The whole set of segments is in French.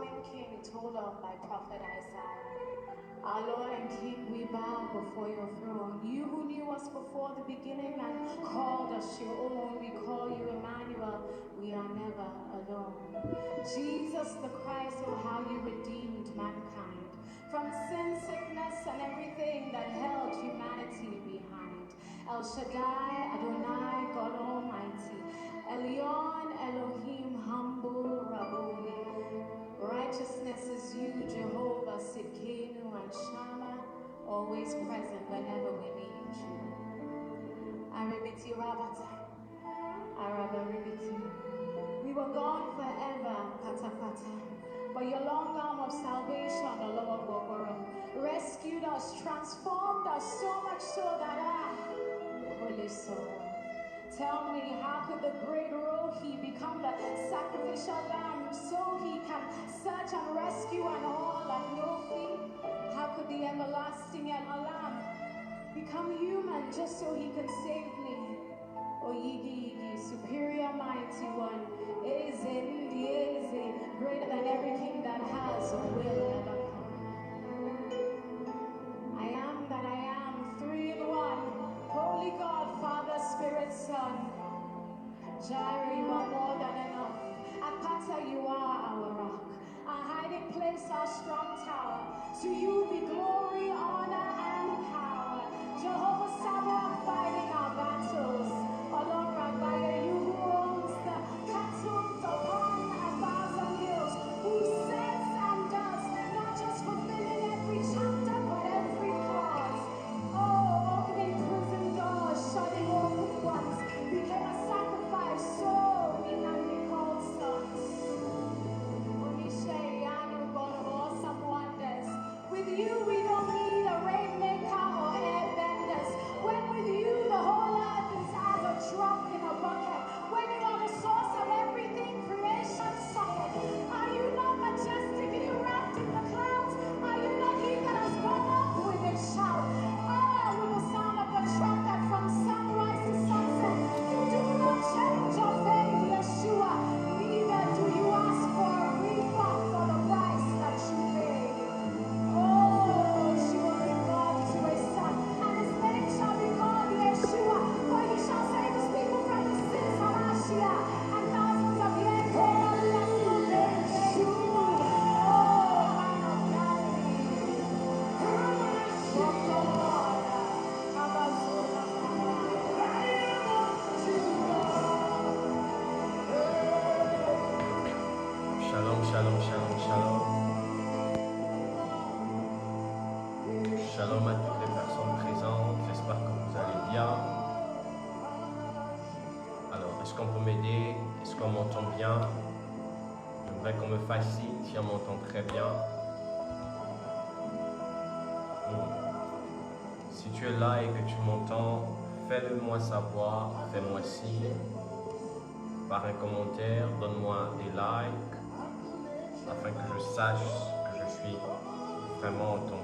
coming King told of by prophet Isaiah. Our Lord and King, we bow before your throne. You who knew us before the beginning and called us your own, we call you Emmanuel. We are never alone. Jesus the Christ, oh how you redeemed mankind from sin, sickness, and everything that held humanity behind. El Shaddai, Adonai, God Almighty, Elyon, Elohim, humble Rabboni. Righteousness is you, Jehovah, Sidkenu, and Shammah, always present whenever we need you. Arabiti Rabata, Arabaribiti. We were gone forever, Pata Pata, but your long arm of salvation, the Lord Wokoro, rescued us, transformed us so much so that Holy Soul. Tell me, how could the great Rohi become the sacrificial lamb so he can search and rescue and all and no fee? How could the everlasting lamb become human just so he can save me? O Yigi Yigi, superior mighty one, Eze, greater than every king that has or will ever come. I am that I am, 3 in 1. Holy God, Father, Spirit, Son. Jireh, you are more than enough. Apata, you are our rock, our hiding place, our strong tower. To you be glory, honor, and power. Jehovah Sabaoth, fighting our battles. Along Rabbiah, you who owns the cattle upon 1,000 hills, who says and does, not just fulfilling every chapter, but every clause. Oh, opening prison doors, shutting open ones, became a sacrifice, so we can be called sons. Onishe, Yanu, God of awesome wonders. With you, we don't need a rainmaker or airbenders. When with you, the whole earth is as a drop in a bucket. When you are the source of everything, creation suffered. Are you not majestically wrapped in the clouds? Are you not he that has gone up with a shout? Oh, with the sound of the trumpet from sunrise to sunset. You do not change your fate, Yeshua. Neither do you ask for a refund for the price that you paid. Oh, she will give birth to a son, and his name shall be called Yeshua, for he shall save his people from the sins of Ashia and thousands of years. Yeshua, oh, man of Galilee. Shalom, shalom, shalom, shalom. Shalom à toutes les personnes présentes, j'espère que vous allez bien. Alors, est-ce qu'on peut m'aider? Est-ce qu'on m'entend bien? J'aimerais qu'on me fasse signe si on m'entend très bien. Si tu es là et que tu m'entends, fais-le moi savoir, fais-moi signe. Par un commentaire, donne-moi des likes, afin que je sache que je suis vraiment entendu.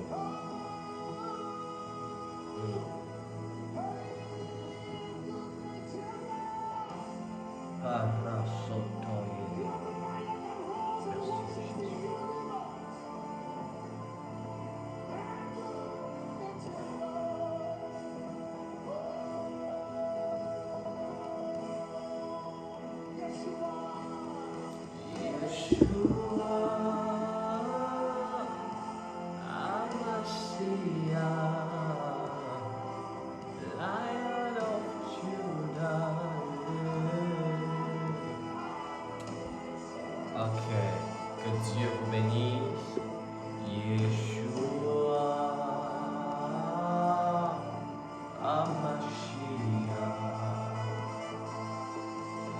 Ok, que Dieu vous bénisse. Yeshua, Hamashiach,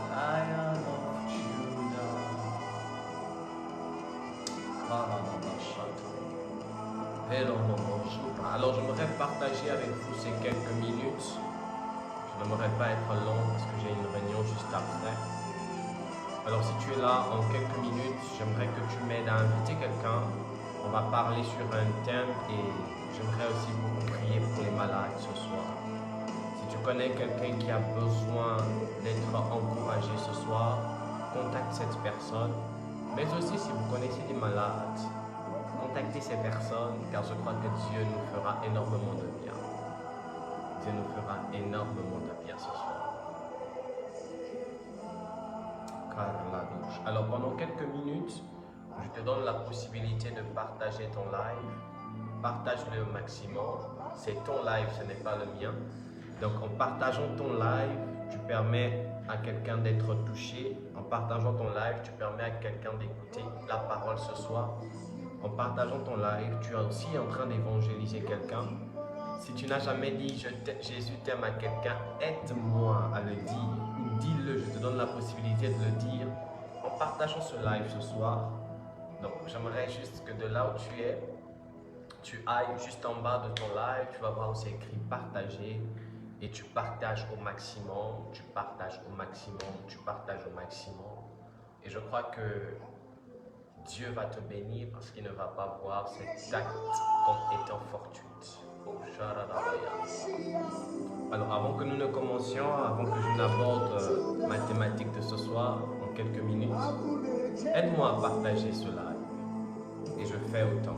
Lion of Judah. Alors j'aimerais partager avec vous ces quelques minutes. Je n'aimerais pas être long parce que j'ai une réunion juste après. Alors si tu es là en quelques minutes, j'aimerais que tu m'aides à inviter quelqu'un. On va parler sur un thème et j'aimerais aussi beaucoup prier pour les malades ce soir. Si tu connais quelqu'un qui a besoin d'être encouragé ce soir, contacte cette personne. Mais aussi, si vous connaissez des malades, contactez ces personnes, car je crois que Dieu nous fera énormément de bien. Dieu nous fera énormément de bien ce soir. Alors pendant quelques minutes, je te donne la possibilité de partager ton live. Partage-le au maximum. C'est ton live, ce n'est pas le mien. Donc en partageant ton live, tu permets à quelqu'un d'être touché. En partageant ton live, tu permets à quelqu'un d'écouter la parole ce soir. En partageant ton live, tu es aussi en train d'évangéliser quelqu'un. Si tu n'as jamais dit Jésus t'aime à quelqu'un, aide-moi à le dire. Ou dis-le, je te donne la possibilité de le dire en partageant ce live ce soir. Donc j'aimerais juste que de là où tu es, tu ailles juste en bas de ton live, tu vas voir où c'est écrit partager et tu partages au maximum, tu partages au maximum, tu partages au maximum. Et je crois que Dieu va te bénir parce qu'il ne va pas voir cet acte comme étant fortuite. Alors avant que nous ne commencions, avant que je n'aborde ma thématique de ce soir en quelques minutes, aide-moi à partager cela et je fais autant.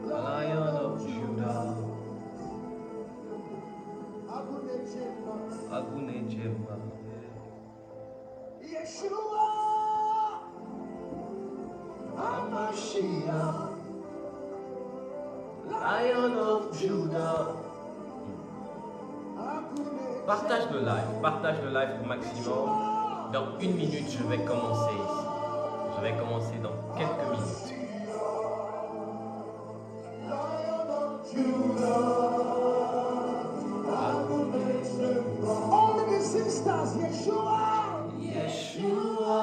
Lion of Judah, Agunejemba, Yeshua, Hamashiach, Lion of Judah. Partage le live au maximum. Dans une minute, je vais commencer ici. Je vais commencer dans quelques minutes. all of the sisters, Yeshua, Yeshua,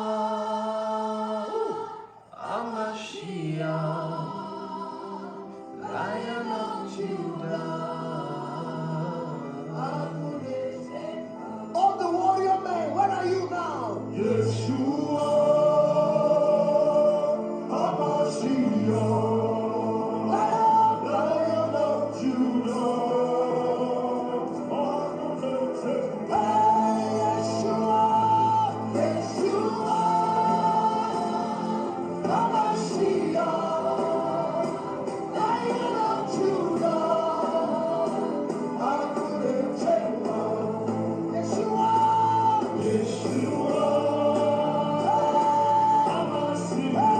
Hamashiach, Lion of Judah. all the warrior men, where are you now? Yeshua, Hamashiach, Lion of Judah, Hey, Yeshua, Yeshua, Hamashiach, Lion of Judah, Yeshua, Yeshua, Hamashiach,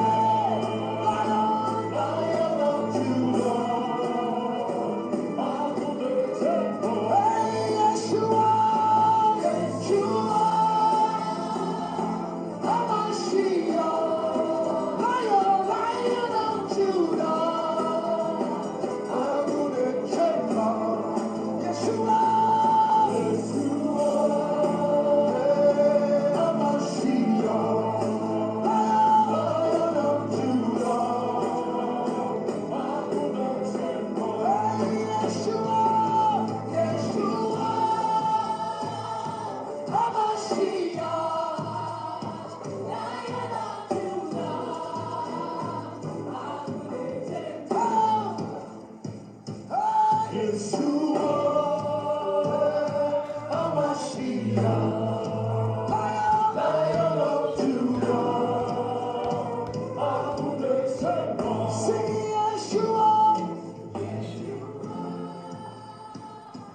Lion of Judah, hey, Yeshua, Yeshua, Hamashiach, Lion of Judah, Yeshua,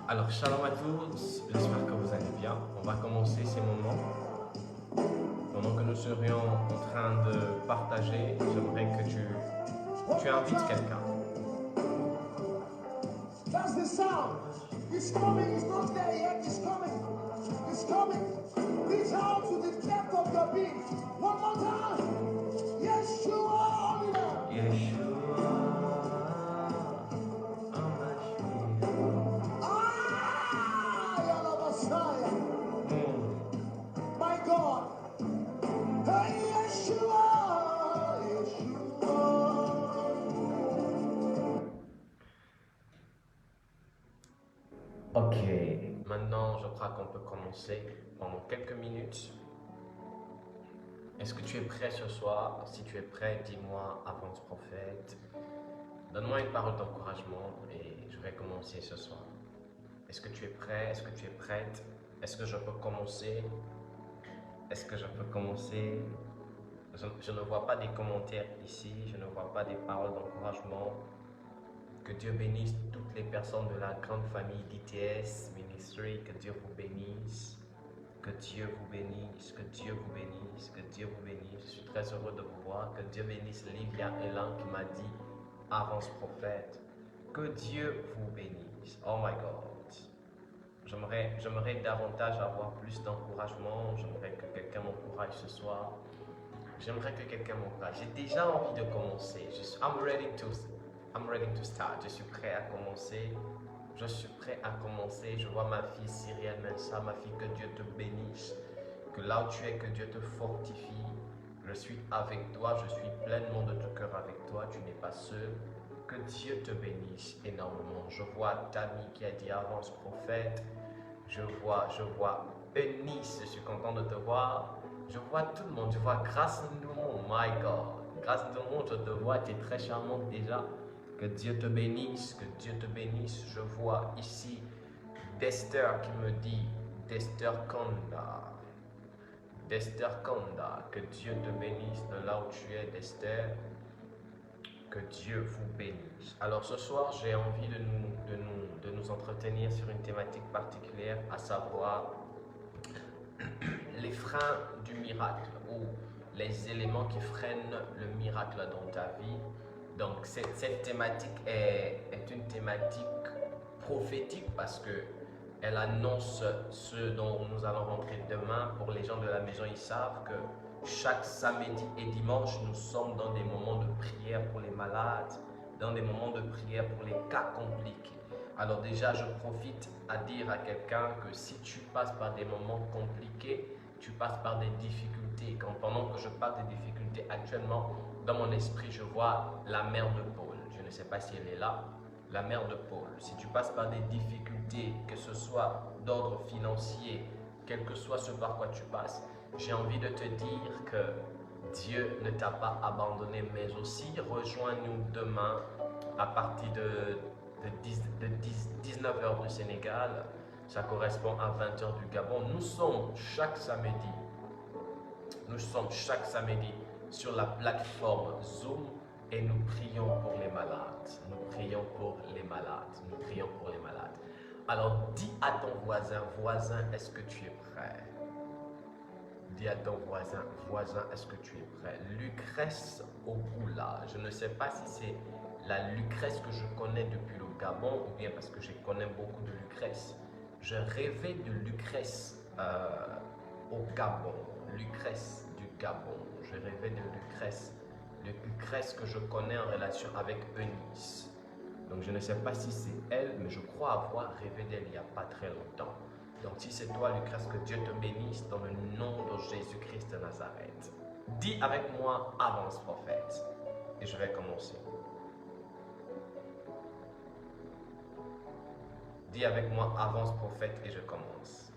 Alors, shalom à tous, j'espère que vous allez bien. On va commencer ces moments. Pendant que nous serions en train de partager, j'aimerais que tu invites quelqu'un. That's the sound. It's coming. It's not there yet. It's coming. It's coming. Reach out to the depth of your being. One more time. Yeshua, Amina. Yeshua, Hamashiach. Yalla Messiah. My God. Hey, Yeshua. Yeshua. Ok, maintenant je crois qu'on peut commencer pendant quelques minutes. Est-ce que tu es prêt ce soir? Si tu es prêt, dis-moi avant ce prophète. Donne-moi une parole d'encouragement et je vais commencer ce soir. Est-ce que tu es prêt? Est-ce que tu es prête? Est-ce que je peux commencer? Est-ce que je peux commencer? Je ne vois pas des commentaires ici, je ne vois pas des paroles d'encouragement. Que Dieu bénisse toutes les personnes de la grande famille d'ITS Ministry, que Dieu vous bénisse. Que Dieu vous bénisse, que Dieu vous bénisse, que Dieu vous bénisse. Je suis très heureux de vous voir. Que Dieu bénisse Livia Elan qui m'a dit avance prophète. Que Dieu vous bénisse. Oh my God. J'aimerais davantage avoir plus d'encouragement. J'aimerais que quelqu'un m'encourage ce soir. J'aimerais que quelqu'un m'encourage. J'ai déjà envie de commencer. I'm ready to start. Je suis prêt à commencer. Je suis prêt à commencer. Je vois ma fille Cyrielle Mensa, ma fille, que Dieu te bénisse. Que là où tu es, que Dieu te fortifie. Je suis avec toi, je suis pleinement de tout cœur avec toi. Tu n'es pas seul. Que Dieu te bénisse énormément. Je vois Tammy qui a dit avance prophète. Je vois Eunice, je suis content de te voir. Je vois tout le monde. Je vois Grâce Nouveau, my God. Grâce Nouveau, je te vois, tu es très charmante déjà. Que Dieu te bénisse, que Dieu te bénisse. Je vois ici Dester qui me dit, Dester Konda, que Dieu te bénisse de là où tu es, Dester. Que Dieu vous bénisse. Alors ce soir, j'ai envie de nous entretenir sur une thématique particulière, à savoir les freins du miracle ou les éléments qui freinent le miracle dans ta vie. Donc cette thématique est une thématique prophétique parce que elle annonce ce dont nous allons rentrer demain. Pour les gens de la maison, ils savent que chaque samedi et dimanche, nous sommes dans des moments de prière pour les malades, dans des moments de prière pour les cas compliqués. Alors déjà, je profite à dire à quelqu'un que si tu passes par des moments compliqués, tu passes par des difficultés. Pendant que je parle des difficultés actuellement, dans mon esprit, je vois la mère de Paul. Je ne sais pas si elle est là. La mère de Paul. Si tu passes par des difficultés, que ce soit d'ordre financier, quel que soit ce par quoi tu passes, j'ai envie de te dire que Dieu ne t'a pas abandonné, mais aussi rejoins-nous demain à partir de 19h du Sénégal. Ça correspond à 20h du Gabon. Nous sommes chaque samedi sur la plateforme Zoom et nous prions pour les malades. Nous prions pour les malades. Nous prions pour les malades. Alors dis à ton voisin, est-ce que tu es prêt? Dis à ton voisin, est-ce que tu es prêt? Lucrèce Ogoula. Je ne sais pas si c'est la Lucrèce que je connais depuis le Gabon ou bien parce que je connais beaucoup de Lucrèce. Je rêvais de Lucrèce au Gabon. Lucrèce du Gabon. Je rêvais de Lucrèce. Lucrèce que je connais en relation avec Eunice. Donc je ne sais pas si c'est elle, mais je crois avoir rêvé d'elle il n'y a pas très longtemps. Donc si c'est toi, Lucrèce, que Dieu te bénisse dans le nom de Jésus-Christ de Nazareth. Dis avec moi, avance prophète. Et je vais commencer. Dis avec moi, avance prophète, et je commence.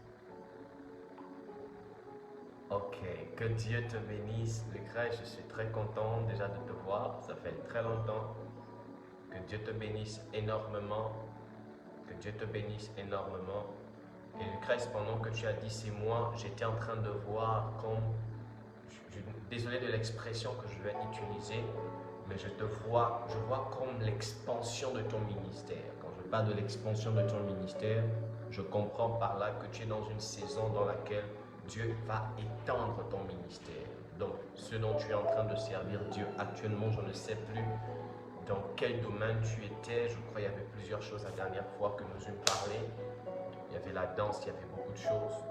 Ok, que Dieu te bénisse, Lucrèce. Je suis très content déjà de te voir. Ça fait très longtemps. Que Dieu te bénisse énormément. Que Dieu te bénisse énormément. Et Lucrèce, pendant que tu as dit c'est moi, j'étais en train de voir comme, désolé de l'expression que je vais utiliser, mais je vois comme l'expansion de ton ministère. Quand je parle de l'expansion de ton ministère, je comprends par là que tu es dans une saison dans laquelle Dieu va étendre ton ministère. Donc, ce dont tu es en train de servir Dieu actuellement, je ne sais plus dans quel domaine tu étais. Je crois qu'il y avait plusieurs choses la dernière fois que nous eûmes parlé. Il y avait la danse, il y avait beaucoup de choses.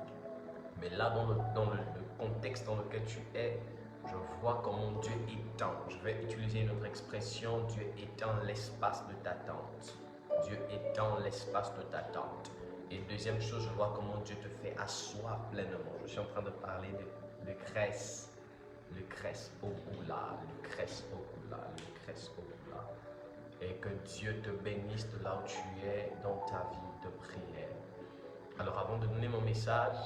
Mais là, dans le contexte dans lequel tu es, je vois comment Dieu étend. Je vais utiliser une autre expression. Dieu étend l'espace de ta tente. Dieu étend l'espace de ta tente. Et deuxième chose, je vois comment Dieu te fait asseoir pleinement. Je suis en train de parler de Lucrèce. Lucrèce Ogoula. Lucrèce Ogoula. Lucrèce Ogoula. Et que Dieu te bénisse de là où tu es dans ta vie de prière. Alors avant de donner mon message,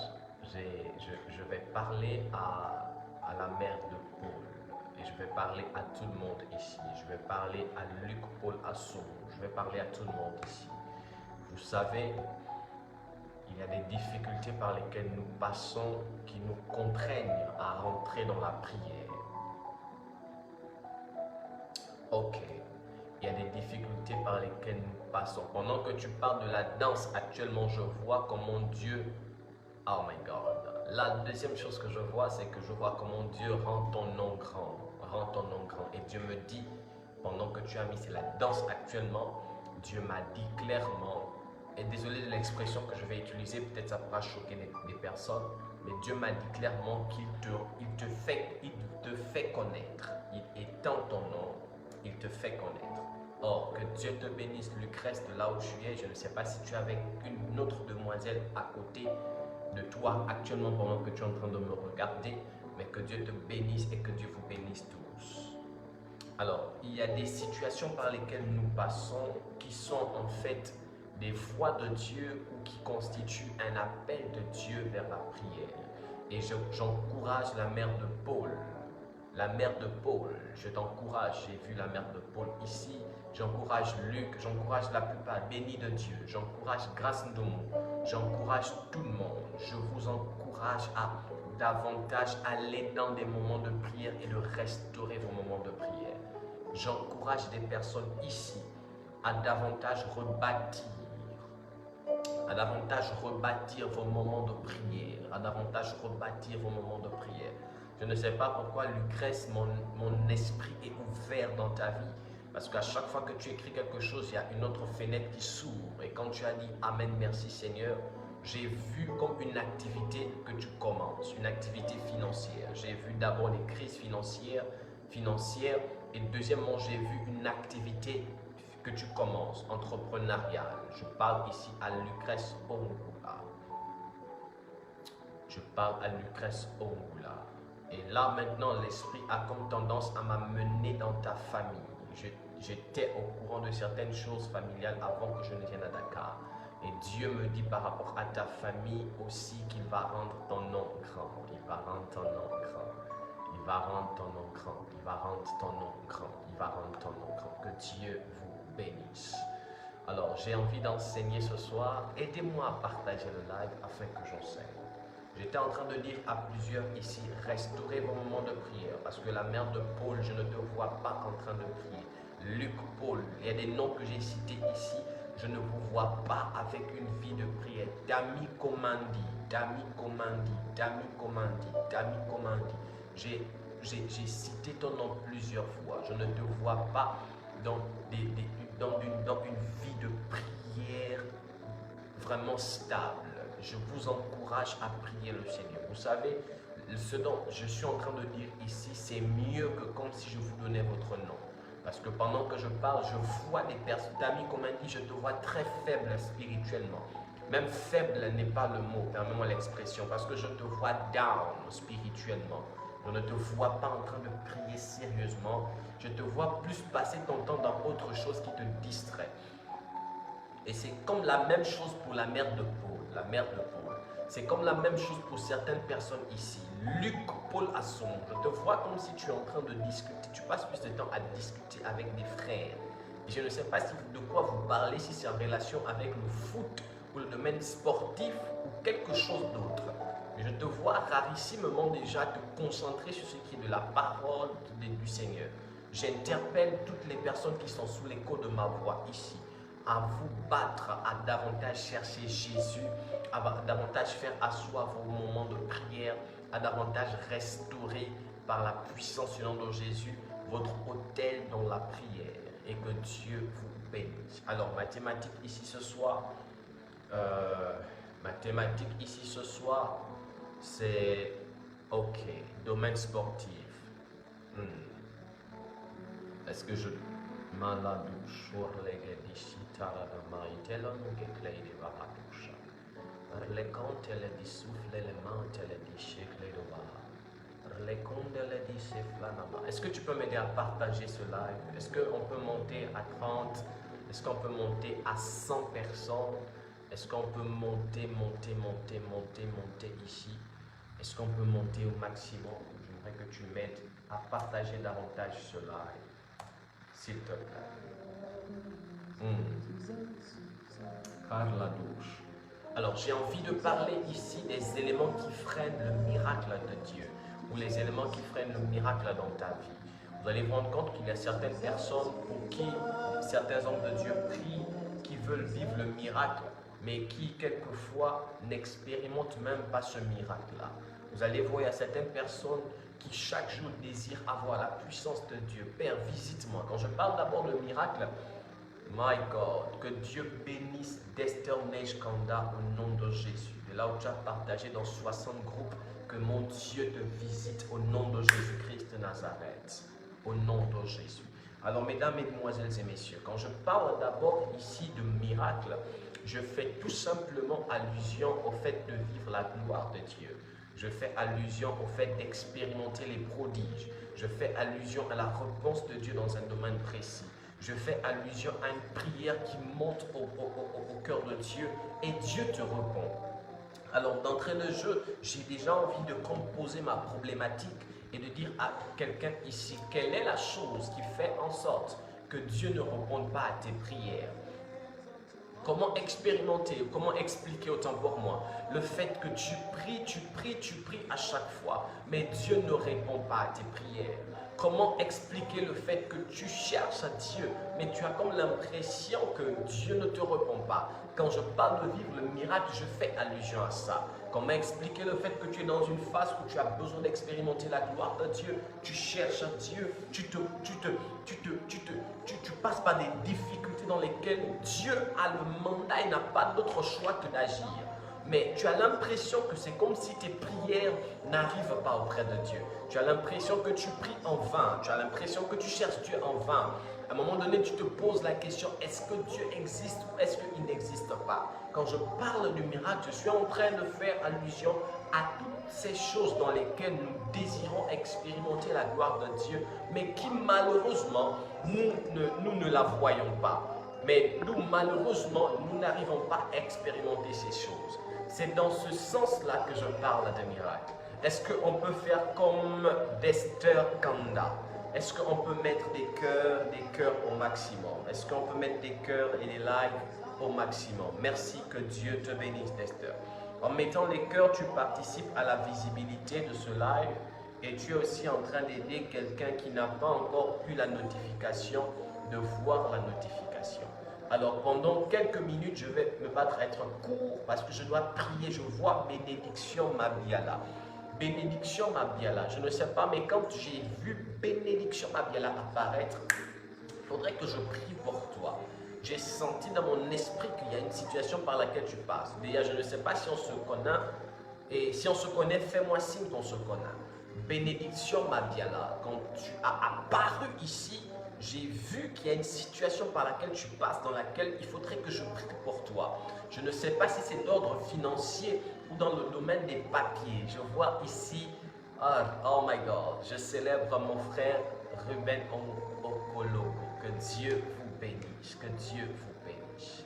je vais parler à la mère de Paul. Et je vais parler à tout le monde ici. Je vais parler à Luc Paul Assoum. Je vais parler à tout le monde ici. Vous savez, il y a des difficultés par lesquelles nous passons qui nous contraignent à rentrer dans la prière. Ok, il y a des difficultés par lesquelles nous passons. Pendant que tu parles de la danse, actuellement, je vois comment Dieu... Oh my God. La deuxième chose que je vois, c'est que je vois comment Dieu rend ton nom grand. Rend ton nom grand. Et Dieu me dit, pendant que tu as mis la danse actuellement, Dieu m'a dit clairement, et désolé de l'expression que je vais utiliser, peut-être ça pourra choquer des personnes, mais Dieu m'a dit clairement qu'il te fait connaître. Il étend ton nom, il te fait connaître. Or, que Dieu te bénisse, Lucrèce, de là où tu es. Je ne sais pas si tu es avec une autre demoiselle à côté de toi actuellement pendant que tu es en train de me regarder, mais que Dieu te bénisse et que Dieu vous bénisse tous. Alors, il y a des situations par lesquelles nous passons qui sont en fait des voix de Dieu ou qui constituent un appel de Dieu vers la prière. Et j'encourage la mère de Paul. La mère de Paul, je t'encourage, j'ai vu la mère de Paul ici, j'encourage Luc, j'encourage la plupart, bénis de Dieu, j'encourage Grâce Ndomo, j'encourage tout le monde, je vous encourage à davantage aller dans des moments de prière et de restaurer vos moments de prière. J'encourage des personnes ici à davantage rebâtir vos moments de prière, à davantage rebâtir vos moments de prière. Je ne sais pas pourquoi, Lucrèce, mon esprit est ouvert dans ta vie. Parce qu'à chaque fois que tu écris quelque chose, il y a une autre fenêtre qui s'ouvre. Et quand tu as dit Amen, merci Seigneur, j'ai vu comme une activité que tu commences, une activité financière. J'ai vu d'abord les crises financières. Et deuxièmement, j'ai vu une activité que tu commences, entrepreneuriale. Je parle ici à Lucrèce Ongula. Je parle à Lucrèce Ongula. Et là, maintenant, l'esprit a comme tendance à m'amener dans ta famille. J'étais au courant de certaines choses familiales avant que je ne vienne à Dakar. Et Dieu me dit par rapport à ta famille aussi qu'il va rendre ton nom grand. Il va rendre ton nom grand. Il va rendre ton nom grand. Il va rendre ton nom grand. Il va rendre ton nom grand. Que Dieu vous bénisse. Alors, j'ai envie d'enseigner ce soir. Aidez-moi à partager le live afin que j'enseigne. J'étais en train de dire à plusieurs ici, restaurez vos moments de prière. Parce que la mère de Paul, je ne te vois pas en train de prier. Luc, Paul, il y a des noms que j'ai cités ici. Je ne vous vois pas avec une vie de prière. Dami Komandi, Dami Komandi, Dami Komandi, Dami Komandi. J'ai cité ton nom plusieurs fois. Je ne te vois pas dans une vie de prière vraiment stable. Je vous encourage à prier le Seigneur. Vous savez, ce dont je suis en train de dire ici, c'est mieux que comme si je vous donnais votre nom. Parce que pendant que je parle, je vois des personnes. Dami, comme on dit, je te vois très faible spirituellement. Même faible n'est pas le mot, permets-moi l'expression, parce que je te vois down spirituellement. Je ne te vois pas en train de prier sérieusement. Je te vois plus passer ton temps dans autre chose qui te distrait. Et c'est comme la même chose pour la mère de Paul. La mère de Paul. C'est comme la même chose pour certaines personnes ici. Luc, Paul Asson, je te vois comme si tu es en train de discuter. Tu passes plus de temps à discuter avec des frères. Et je ne sais pas de quoi vous parlez, si c'est en relation avec le foot ou le domaine sportif ou quelque chose d'autre. Mais je te vois rarissimement déjà te concentrer sur ce qui est de la parole du Seigneur. J'interpelle toutes les personnes qui sont sous l'écho de ma voix ici à vous battre, à davantage chercher Jésus, à davantage faire asseoir vos moments de prière, à davantage restaurer par la puissance du nom de Jésus votre autel dans la prière et que Dieu vous bénisse. Alors, mathématiques ici ce soir, c'est ok, domaine sportif. Est-ce que je Maladouche, Orlegedishi, Taradamaitela, Nugeclade, Varadusha. Relecantele di souffle, les mantele di checlé de Vaha. Relecondele di seflanama. Est-ce que tu peux m'aider à partager ce live? Est-ce qu'on peut monter à 30? Est-ce qu'on peut monter à 100 personnes? Est-ce qu'on peut monter ici? Est-ce qu'on peut monter au maximum? J'aimerais que tu m'aides à partager davantage ce live. S'il te plaît. Par la douche. Alors j'ai envie de parler ici des éléments qui freinent le miracle de Dieu ou les éléments qui freinent le miracle dans ta vie. Vous allez vous rendre compte qu'il y a certaines personnes pour qui certains hommes de Dieu prient, qui veulent vivre le miracle, mais qui quelquefois n'expérimentent même pas ce miracle-là. Vous allez voir, il y a certaines personnes qui chaque jour désirent avoir la puissance de Dieu. Père, visite-moi. Quand je parle d'abord de miracle, my God, que Dieu bénisse Dexter Neige Kanda au nom de Jésus. De là où tu as partagé dans 60 groupes, que mon Dieu te visite au nom de Jésus-Christ de Nazareth. Au nom de Jésus. Alors, mesdames, mesdemoiselles et messieurs, quand je parle d'abord ici de miracle, je fais tout simplement allusion au fait de vivre la gloire de Dieu. Je fais allusion au fait d'expérimenter les prodiges. Je fais allusion à la réponse de Dieu dans un domaine précis. Je fais allusion à une prière qui monte au cœur de Dieu et Dieu te répond. Alors, d'entrée de jeu, j'ai déjà envie de composer ma problématique et de dire à quelqu'un ici, quelle est la chose qui fait en sorte que Dieu ne réponde pas à tes prières? Comment expérimenter, comment expliquer autant pour moi le fait que tu pries à chaque fois, mais Dieu ne répond pas à tes prières? Comment expliquer le fait que tu cherches à Dieu, mais tu as comme l'impression que Dieu ne te répond pas? Quand je parle de vivre le miracle, je fais allusion à ça. Comment expliquer le fait que tu es dans une phase où tu as besoin d'expérimenter la gloire de Dieu? Tu cherches à Dieu, tu passes par des difficultés dans lesquelles Dieu a le mandat et n'a pas d'autre choix que d'agir. Mais tu as l'impression que c'est comme si tes prières n'arrivent pas auprès de Dieu. Tu as l'impression que tu pries en vain. Tu as l'impression que tu cherches Dieu en vain. À un moment donné, tu te poses la question, est-ce que Dieu existe ou est-ce qu'il n'existe pas? Quand je parle du miracle, je suis en train de faire allusion à toutes ces choses dans lesquelles nous désirons expérimenter la gloire de Dieu, mais qui malheureusement, nous ne la voyons pas. Mais nous, malheureusement, nous n'arrivons pas à expérimenter ces choses. C'est dans ce sens-là que je parle de miracle. Est-ce qu'on peut faire comme Dexter Kanda? Est-ce qu'on peut mettre des cœurs au maximum? Est-ce qu'on peut mettre des cœurs et des likes au maximum? Merci, que Dieu te bénisse, Dexter. En mettant les cœurs, tu participes à la visibilité de ce live et tu es aussi en train d'aider quelqu'un qui n'a pas encore eu la notification de voir la notification. Alors pendant quelques minutes, je vais me battre à être court parce que je dois prier. Je vois Bénédiction Mabiala. Bénédiction Mabiala. Je ne sais pas, mais quand j'ai vu Bénédiction Mabiala apparaître, il faudrait que je prie pour toi. J'ai senti dans mon esprit qu'il y a une situation par laquelle tu passes. Déjà, je ne sais pas si on se connaît. Et si on se connaît, fais-moi signe qu'on se connaît. Bénédiction Mabiala. Quand tu as apparu ici, j'ai vu qu'il y a une situation par laquelle tu passes, dans laquelle il faudrait que je prie pour toi. Je ne sais pas si c'est d'ordre financier ou dans le domaine des papiers. Je vois ici, oh my God, je célèbre mon frère Ruben Okologo. Que Dieu vous bénisse, que Dieu vous bénisse.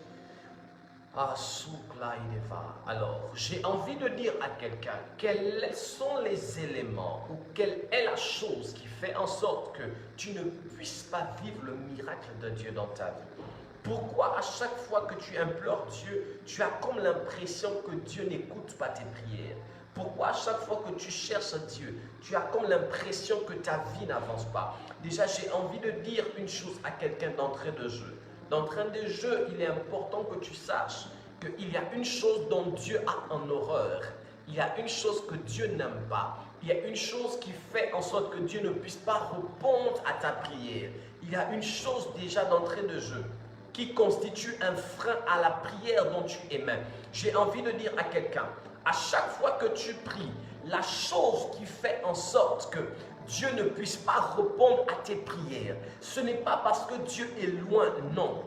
Alors, j'ai envie de dire à quelqu'un, quels sont les éléments ou quelle est la chose qui fait en sorte que tu ne puisses pas vivre le miracle de Dieu dans ta vie? Pourquoi à chaque fois que tu implores Dieu, tu as comme l'impression que Dieu n'écoute pas tes prières? Pourquoi à chaque fois que tu cherches Dieu, tu as comme l'impression que ta vie n'avance pas? Déjà, j'ai envie de dire une chose à quelqu'un d'entrée de jeu. D'entrée de jeu, il est important que tu saches qu'il y a une chose dont Dieu a en horreur. Il y a une chose que Dieu n'aime pas. Il y a une chose qui fait en sorte que Dieu ne puisse pas répondre à ta prière. Il y a une chose déjà d'entrée de jeu qui constitue un frein à la prière dont tu émets. J'ai envie de dire à quelqu'un, à chaque fois que tu pries, la chose qui fait en sorte que Dieu ne puisse pas répondre à tes prières, ce n'est pas parce que Dieu est loin, non.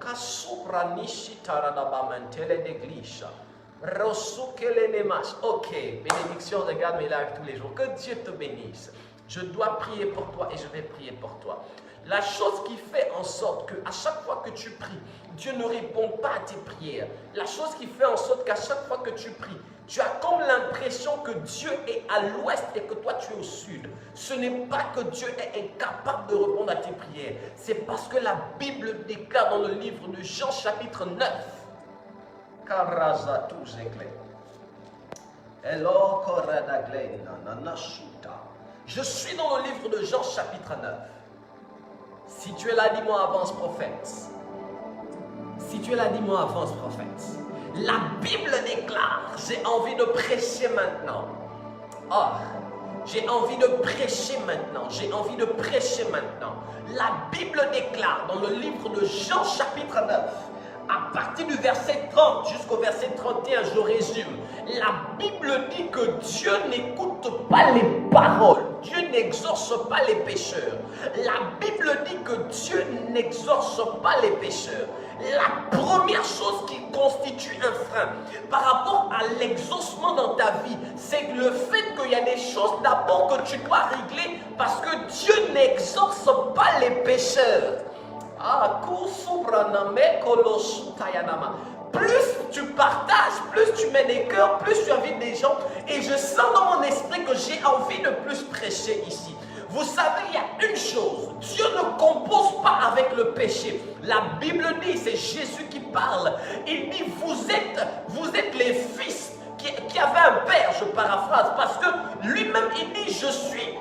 Ok, bénédiction, regarde mes lives tous les jours. Que Dieu te bénisse. Je dois prier pour toi et je vais prier pour toi. La chose qui fait en sorte qu'à chaque fois que tu pries, Dieu ne répond pas à tes prières. La chose qui fait en sorte qu'à chaque fois que tu pries, tu as comme l'impression que Dieu est à l'ouest et que toi tu es au sud. Ce n'est pas que Dieu est incapable de répondre à tes prières. C'est parce que la Bible déclare dans le livre de Jean chapitre 9 Karazatu zekle. Elo koradaglena nanashuta. Je suis dans le livre de Jean chapitre 9. Si tu es là, dis-moi avance prophète. Si tu es là, dis-moi avance prophète. La Bible déclare, j'ai envie de prêcher maintenant. Oh, j'ai envie de prêcher maintenant. J'ai envie de prêcher maintenant. La Bible déclare dans le livre de Jean chapitre 9, à partir du verset 30 jusqu'au verset 31, je résume. La Bible dit que Dieu n'écoute pas les paroles. Dieu n'exorce pas les pécheurs. La Bible dit que Dieu n'exorce pas les pécheurs. La première chose qui constitue un frein par rapport à l'exaucement dans ta vie, c'est le fait qu'il y a des choses d'abord que tu dois régler parce que Dieu n'exorce pas les pécheurs. Plus tu partages, plus tu mets des cœurs, plus tu invites des gens. Et je sens dans mon esprit que j'ai envie de plus prêcher ici. Vous savez, il y a une chose. Dieu ne compose pas avec le péché. La Bible dit, c'est Jésus qui parle. Il dit, vous êtes les fils qui avaient un père, je paraphrase. Parce que lui-même, il dit, je suis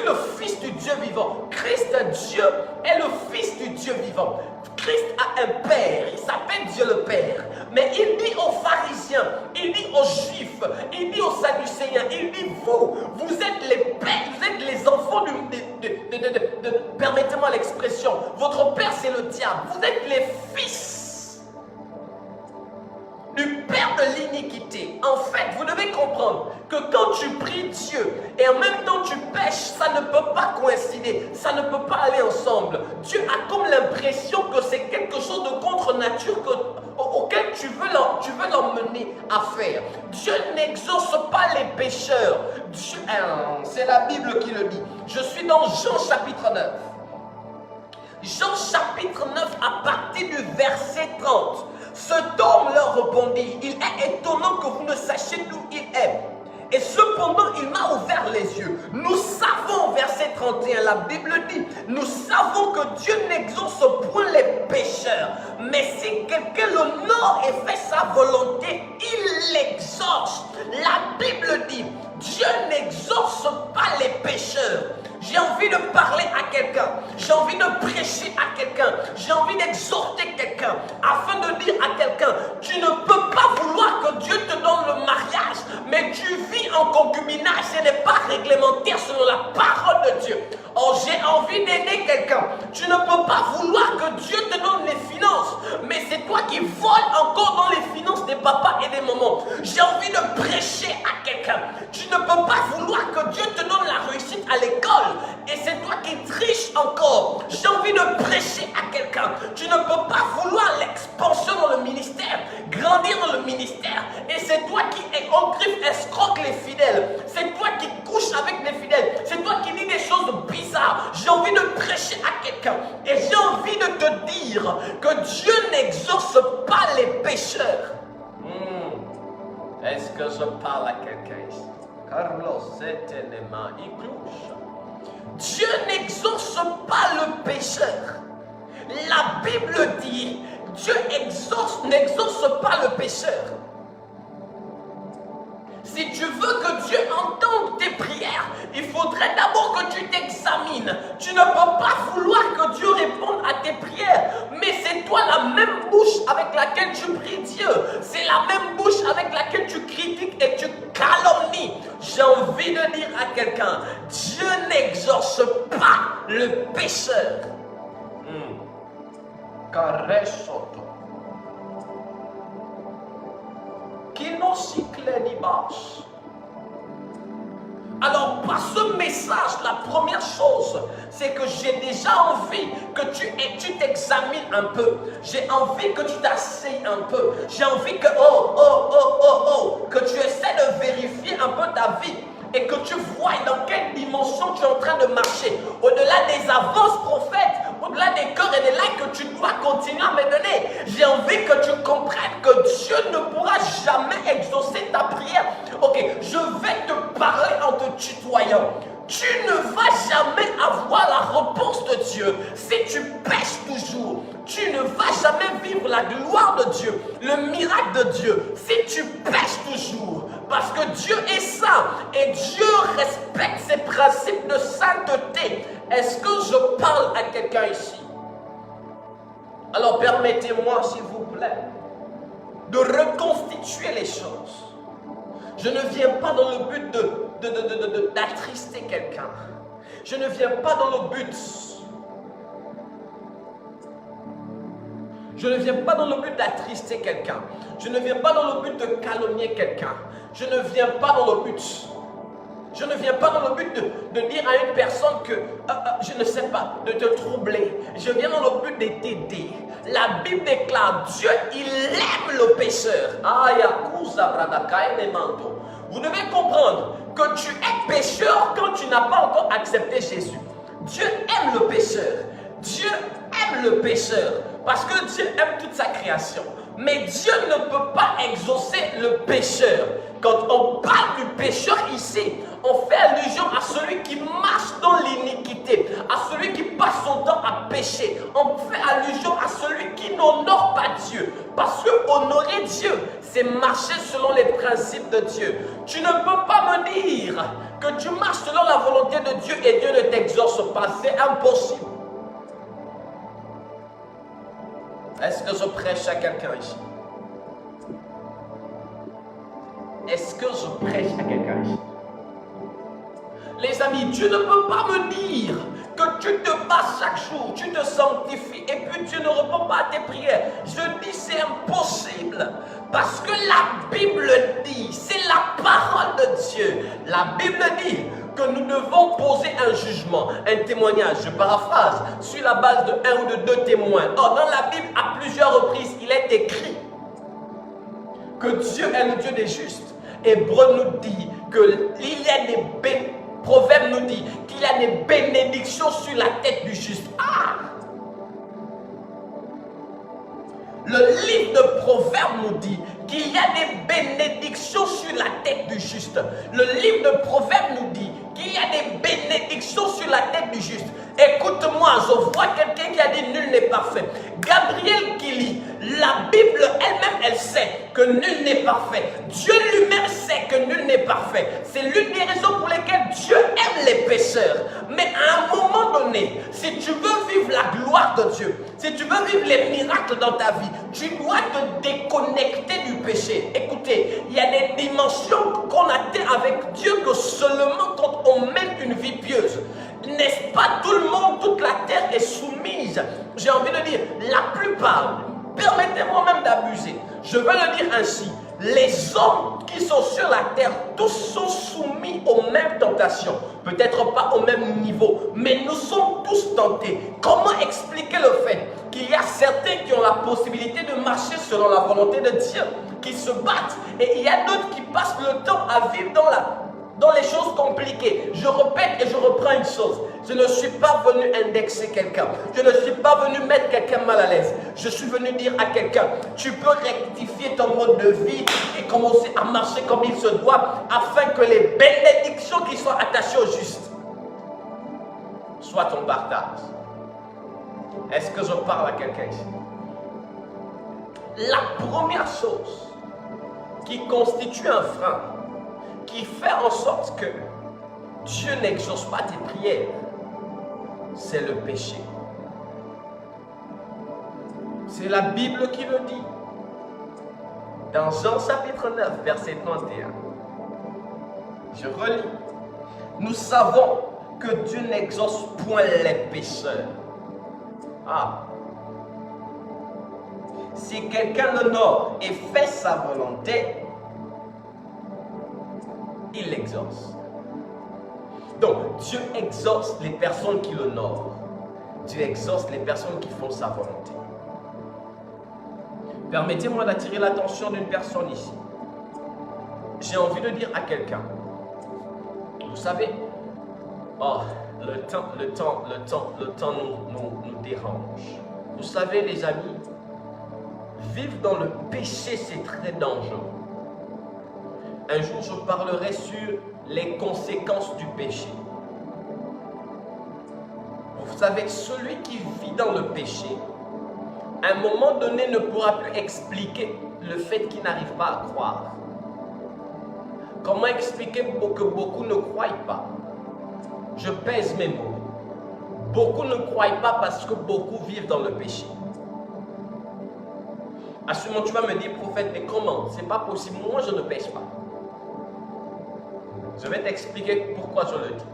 le fils du Dieu vivant. Christ, Dieu, est le fils du Dieu vivant. Christ a un père, il s'appelle Dieu le Père. Mais il dit aux pharisiens, il dit aux juifs, il dit aux sadducéens, il dit vous êtes les pères, vous êtes les enfants permettez-moi l'expression, votre père c'est le diable, vous êtes les fils du père de l'iniquité. En fait, vous devez comprendre que quand tu pries Dieu et en même temps tu pêches, ça ne peut pas coïncider, ça ne peut pas aller ensemble. Dieu a comme l'impression que c'est quelque chose de contre nature auquel tu veux l'emmener à faire. Dieu n'exauce pas les pécheurs. C'est la Bible qui le dit. Je suis dans Jean chapitre 9. Jean chapitre 9 à partir du verset 30. Cet homme leur répondit, il est étonnant que vous ne sachiez d'où il est. Et cependant, il m'a ouvert les yeux. Nous savons, verset 31, la Bible dit, nous savons que Dieu n'exauce point les pécheurs. Mais si quelqu'un l'honore et fait sa volonté, il l'exauce. La Bible dit, Dieu n'exauce pas les pécheurs. J'ai envie de parler à quelqu'un, j'ai envie de prêcher à quelqu'un, j'ai envie d'exhorter quelqu'un, afin de dire à quelqu'un, tu ne peux pas vouloir que Dieu te donne le mariage, mais tu vis en concubinage, ce n'est pas réglementaire selon la parole de Dieu. Oh, j'ai envie d'aider quelqu'un, tu ne peux pas vouloir que Dieu te donne les finances, mais c'est toi qui voles encore dans les finances des papas et des mamans. J'ai envie de prêcher à quelqu'un, tu ne peux pas vouloir que Dieu te donne la réussite à l'école, et c'est toi qui triches encore. J'ai envie de prêcher à quelqu'un. Tu ne peux pas vouloir l'expansion dans le ministère, grandir dans le ministère, et c'est toi qui escroque les fidèles. C'est toi qui couches avec les fidèles. C'est toi qui dis des choses bizarres. J'ai envie de prêcher à quelqu'un, et j'ai envie de te dire que Dieu n'exauce pas les pécheurs. Est-ce que je parle à quelqu'un ici? Carlos, c'était les mains, il clouche. Dieu n'exauce pas le pécheur. La Bible dit, Dieu n'exauce pas le pécheur. Si tu veux que Dieu entende tes prières, il faudrait d'abord que tu t'examines. Tu ne peux pas vouloir que Dieu réponde à tes prières, mais c'est toi la même bouche avec laquelle tu pries Dieu. C'est la même bouche avec laquelle tu critiques et tu calomnies. J'ai envie de dire à quelqu'un, Dieu n'exauce pas le pécheur. Caressoto. Alors, par ce message, la première chose, c'est que j'ai déjà envie que tu t'examines un peu. J'ai envie que tu t'asseyes un peu. J'ai envie que, que tu essaies de vérifier un peu ta vie et que tu vois dans quelle dimension tu es en train de marcher. Au-delà des avances prophètes, au-delà des cœurs et des likes que tu dois continuer à me donner, j'ai envie que tu comprennes que Dieu ne pourra jamais exaucer ta prière. Ok, je vais te parler en te tutoyant. Tu ne vas jamais avoir la réponse de Dieu si tu pêches toujours. Tu ne vas jamais vivre la gloire de Dieu, le miracle de Dieu, si tu pêches toujours. Parce que Dieu est saint et Dieu respecte ses principes de sainteté. Est-ce que je parle à quelqu'un ici? Alors permettez-moi, s'il vous plaît, de reconstituer les choses. Je ne viens pas dans le but d'attrister quelqu'un. Je ne viens pas dans le but. Je ne viens pas dans le but d'attrister quelqu'un. Je ne viens pas dans le but de calomnier quelqu'un. Je ne viens pas dans le but. Je ne viens pas dans le but de dire à une personne que, je ne sais pas, de te troubler. Je viens dans le but de t'aider. La Bible déclare, Dieu, il aime le pécheur. Vous devez comprendre que tu es pécheur quand tu n'as pas encore accepté Jésus. Dieu aime le pécheur. Dieu aime le pécheur parce que Dieu aime toute sa création. Mais Dieu ne peut pas exaucer le pécheur. Quand on parle du pécheur ici, on fait allusion à celui qui marche dans l'iniquité, à celui qui passe son temps à pécher. On fait allusion à celui qui n'honore pas Dieu. Parce que honorer Dieu, c'est marcher selon les principes de Dieu. Tu ne peux pas me dire que tu marches selon la volonté de Dieu et Dieu ne t'exauce pas. C'est impossible. Est-ce que je prêche à quelqu'un ici? Est-ce que je prêche à quelqu'un ici? Les amis, Dieu ne peut pas me dire que tu te bats chaque jour, tu te sanctifies et puis tu ne réponds pas à tes prières. Je dis c'est impossible parce que la Bible dit, c'est la parole de Dieu. La Bible dit que nous devons poser un jugement, un témoignage, je paraphrase, sur la base de un ou de deux témoins. Or, dans la Bible, à plusieurs reprises, il est écrit que Dieu est le Dieu des justes. Hébreu nous dit qu'il y a des Proverbe nous dit qu'il y a des bénédictions sur la tête du juste. Le livre de Proverbes nous dit qu'il y a des bénédictions sur la tête du juste. Le livre de Proverbes nous dit qu'il y a des bénédictions sur la tête du juste. Écoute-moi, je vois quelqu'un qui a dit nul n'est parfait. Gabriel qui lit, la Bible elle-même, elle sait que nul n'est parfait. Dieu lui-même sait que nul n'est parfait. C'est l'une des raisons pour lesquelles Dieu aime les pécheurs. Mais à un moment donné, si tu veux vivre la gloire de Dieu, si tu veux vivre les miracles dans ta vie, tu dois te déconnecter du péché. Écoutez, il y a des dimensions qu'on atteint avec Dieu que seulement quand on mène une vie pieuse. N'est-ce pas tout le monde, toute la terre est soumise? J'ai envie de dire, la plupart, permettez-moi même d'abuser, je veux le dire ainsi, les hommes qui sont sur la terre, tous sont soumis aux mêmes tentations. Peut-être pas au même niveau, mais nous sommes tous tentés. Comment expliquer le fait qu'il y a certains qui ont la possibilité de marcher selon la volonté de Dieu, qui se battent, et il y a d'autres qui passent le temps à vivre dans les choses compliquées. Je répète et je reprends une chose. Je ne suis pas venu indexer quelqu'un. Je ne suis pas venu mettre quelqu'un mal à l'aise. Je suis venu dire à quelqu'un, tu peux rectifier ton mode de vie et commencer à marcher comme il se doit afin que les bénédictions qui sont attachées au juste soient ton partage. Est-ce que je parle à quelqu'un ici? La première chose qui constitue un frein, qui fait en sorte que Dieu n'exauce pas tes prières, c'est le péché. C'est la Bible qui le dit. Dans Jean chapitre 9, verset 31. Je relis. Nous savons que Dieu n'exauce point les pécheurs. Si quelqu'un l'honore et fait sa volonté, il l'exauce. Donc, Dieu exauce les personnes qui l'honorent. Dieu exauce les personnes qui font sa volonté. Permettez-moi d'attirer l'attention d'une personne ici. J'ai envie de dire à quelqu'un, vous savez, le temps nous dérange. Vous savez, les amis, vivre dans le péché, c'est très dangereux. Un jour, je parlerai sur les conséquences du péché. Vous savez, celui qui vit dans le péché à un moment donné, ne pourra plus expliquer le fait qu'il n'arrive pas à croire. Comment expliquer que beaucoup ne croient pas? Je pèse mes mots. Beaucoup ne croient pas parce que beaucoup vivent dans le péché. À ce moment, tu vas me dire, prophète, mais comment? C'est pas possible. Moi, je ne pêche pas. Je vais t'expliquer pourquoi je le dis.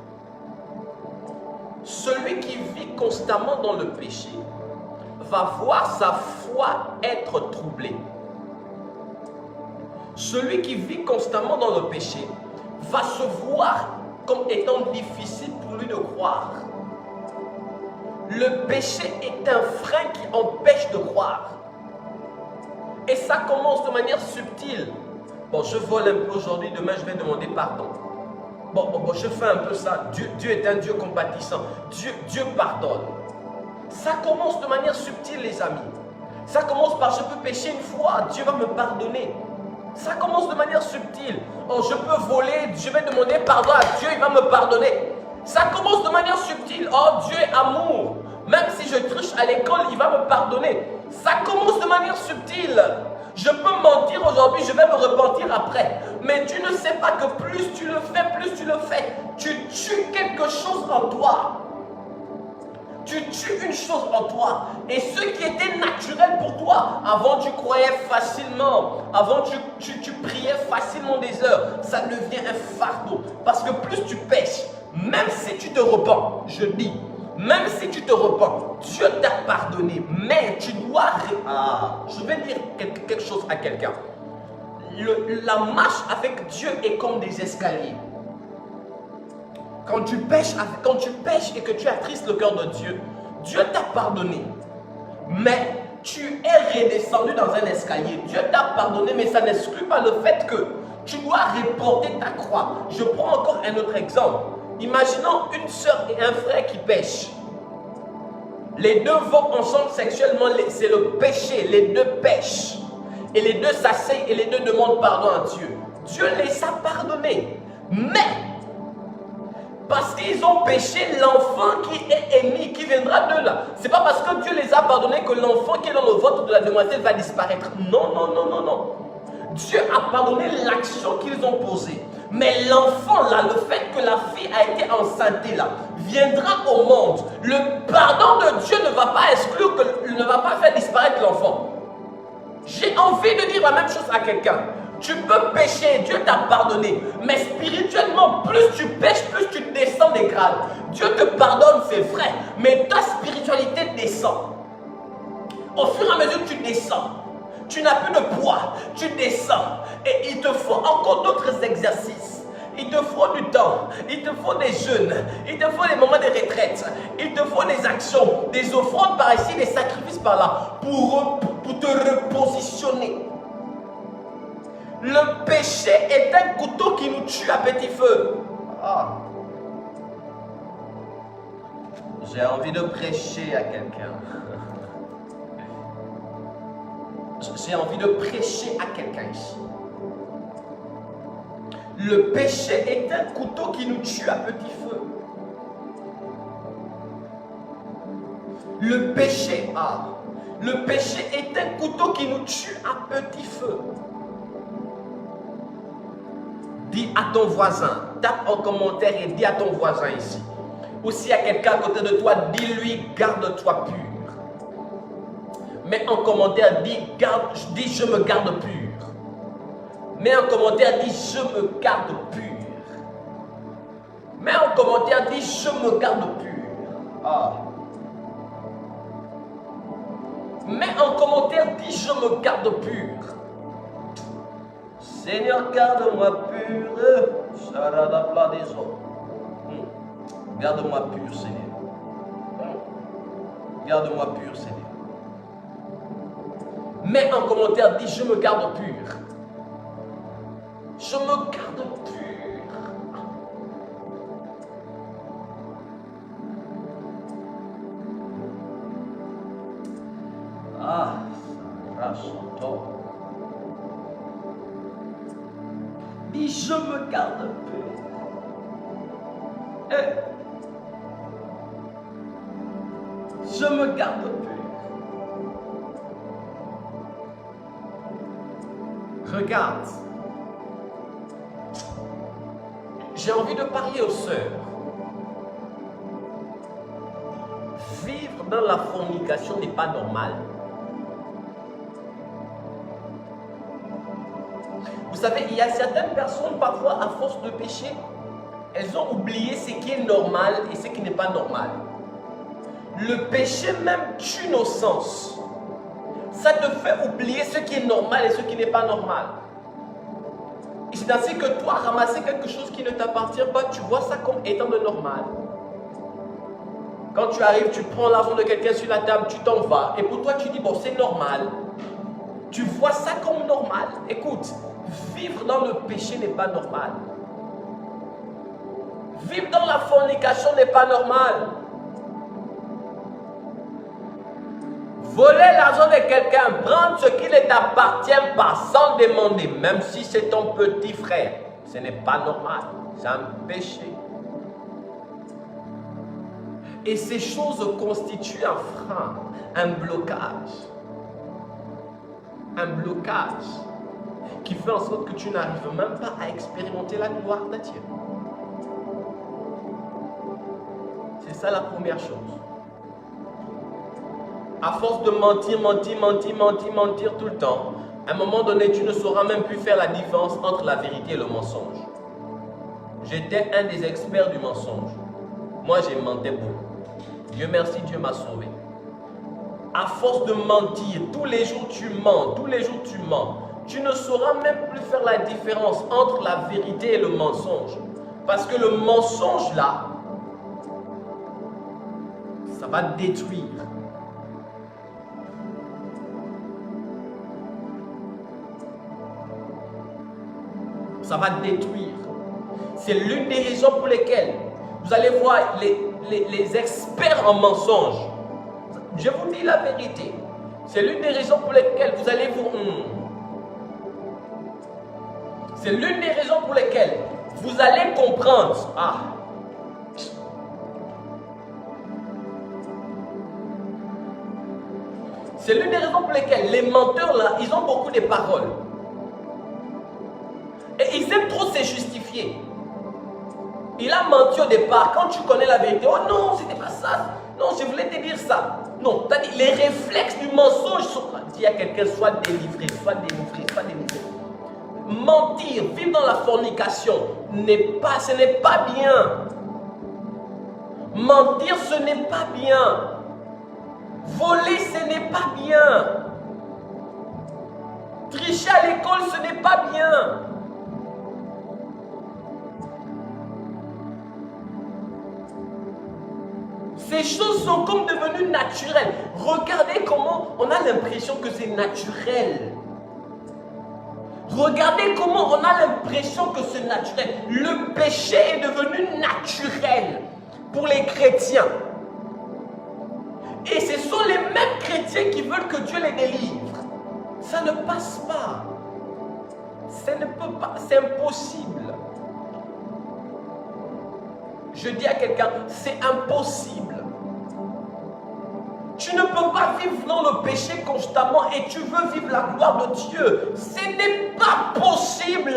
Celui qui vit constamment dans le péché va voir sa foi être troublée. Celui qui vit constamment dans le péché va se voir comme étant difficile pour lui de croire. Le péché est un frein qui empêche de croire. Et ça commence de manière subtile. Bon, je vole un peu aujourd'hui, demain je vais demander pardon. Bon, je fais un peu ça. Dieu est un Dieu compatissant. Dieu pardonne. Ça commence de manière subtile, les amis. Ça commence par je peux pécher une fois, Dieu va me pardonner. Ça commence de manière subtile. Oh, je peux voler, je vais demander pardon à Dieu, il va me pardonner. Ça commence de manière subtile. Oh, Dieu est amour. Même si je triche à l'école, il va me pardonner. Ça commence de manière subtile. Je peux mentir aujourd'hui, je vais me repentir après. Mais tu ne sais pas que plus tu le fais, tu tues quelque chose en toi. Tu tues une chose en toi. Et ce qui était naturel pour toi, avant tu croyais facilement, avant tu priais facilement des heures, ça devient un fardeau. Parce que plus tu pêches, même si tu te repens, je dis, même si tu te repens, Dieu t'a pardonné, mais tu dois... je vais dire quelque chose à quelqu'un. La marche avec Dieu est comme des escaliers. Quand tu pêches et que tu attristes le cœur de Dieu, Dieu t'a pardonné. Mais tu es redescendu dans un escalier. Dieu t'a pardonné, mais ça n'exclut pas le fait que tu dois reporter ta croix. Je prends encore un autre exemple. Imaginons une soeur et un frère qui pêchent. Les deux vont ensemble sexuellement, c'est le péché. Les deux pêchent. Et les deux s'asseyent et les deux demandent pardon à Dieu. Dieu les a pardonnés. Mais parce qu'ils ont péché, l'enfant qui est émis, qui viendra d'eux là, c'est pas parce que Dieu les a pardonnés que l'enfant qui est dans le ventre de la demoiselle va disparaître. Non, non, non, non, non. Dieu a pardonné l'action qu'ils ont posée. Mais l'enfant là, le fait que la fille a été enceinte là, viendra au monde. Le pardon de Dieu ne va pas exclure, ne va pas faire disparaître l'enfant. J'ai envie de dire la même chose à quelqu'un. Tu peux pécher, Dieu t'a pardonné. Mais spirituellement, plus tu pêches, plus tu descends des grades. Dieu te pardonne, c'est vrai. Mais ta spiritualité descend. Au fur et à mesure que tu descends, tu n'as plus de poids, tu descends. Et il te faut encore d'autres exercices. Il te faut du temps, il te faut des jeûnes, il te faut des moments de retraite, il te faut des actions, des offrandes par ici, des sacrifices par là, pour te repositionner. Le péché est un couteau qui nous tue à petit feu. J'ai envie de prêcher à quelqu'un. J'ai envie de prêcher à quelqu'un ici. Le péché est un couteau qui nous tue à petit feu. Le péché est un couteau qui nous tue à petit feu. Dis à ton voisin, tape en commentaire et dis à ton voisin ici. Ou s'il y a quelqu'un à côté de toi, dis-lui, garde-toi pur. Mets en commentaire, dis je me garde pur. Mets en commentaire, dis je me garde pur. Mets en commentaire, dis je me garde pur. Mets en commentaire, dis je me garde pur. Seigneur, garde-moi pur. Charadapla des autres. Garde-moi pur, Seigneur. Garde-moi pur, Seigneur. Mets en commentaire, dis je me garde pur. Je me garde pur. Ça rage son tort. Dis je me garde pur. Je me garde pur. Regarde. J'ai envie de parler aux sœurs. Vivre dans la fornication n'est pas normal. Vous savez, il y a certaines personnes, parfois, à force de pécher, elles ont oublié ce qui est normal et ce qui n'est pas normal. Le péché même tue nos sens. Ça te fait oublier ce qui est normal et ce qui n'est pas normal. Et c'est ainsi que toi, ramasser quelque chose qui ne t'appartient pas, tu vois ça comme étant de normal. Quand tu arrives, tu prends l'argent de quelqu'un sur la table, tu t'en vas. Et pour toi, tu dis, bon, c'est normal. Tu vois ça comme normal. Écoute, vivre dans le péché n'est pas normal. Vivre dans la fornication n'est pas normal. Voler l'argent de quelqu'un, prendre ce qui ne t'appartient pas sans demander, même si c'est ton petit frère, ce n'est pas normal. C'est un péché. Et ces choses constituent un frein, un blocage. Un blocage qui fait en sorte que tu n'arrives même pas à expérimenter la gloire de Dieu. C'est ça la première chose. À force de mentir tout le temps, à un moment donné, tu ne sauras même plus faire la différence entre la vérité et le mensonge. J'étais un des experts du mensonge. Moi, j'ai menti beaucoup. Dieu merci, Dieu m'a sauvé. À force de mentir, tous les jours tu mens, tous les jours tu mens. Tu ne sauras même plus faire la différence entre la vérité et le mensonge. Parce que le mensonge là, ça va te détruire. Ça va te détruire. C'est l'une des raisons pour lesquelles vous allez voir les experts en mensonges. Je vous dis la vérité. C'est l'une des raisons pour lesquelles vous allez vous... C'est l'une des raisons pour lesquelles vous allez comprendre. Ah. C'est l'une des raisons pour lesquelles les menteurs là, ils ont beaucoup de paroles. Et ils aiment trop se justifier. Il a menti au départ. Quand tu connais la vérité, oh non, c'était pas ça. Non, je voulais te dire ça. Non, les réflexes du mensonge sont... Dis à quelqu'un, soit délivré, soit délivré, soit délivré. Mentir, vivre dans la fornication, ce n'est pas bien. Mentir, ce n'est pas bien. Voler, ce n'est pas bien. Tricher à l'école, ce n'est pas bien. Ces choses sont comme devenues naturelles. Regardez comment on a l'impression que c'est naturel. Regardez comment on a l'impression que c'est naturel. Le péché est devenu naturel pour les chrétiens. Et ce sont les mêmes chrétiens qui veulent que Dieu les délivre. Ça ne passe pas. Ça ne peut pas. C'est impossible. Je dis à quelqu'un, c'est impossible. Tu ne peux pas vivre dans le péché constamment et tu veux vivre la gloire de Dieu. Ce n'est pas possible.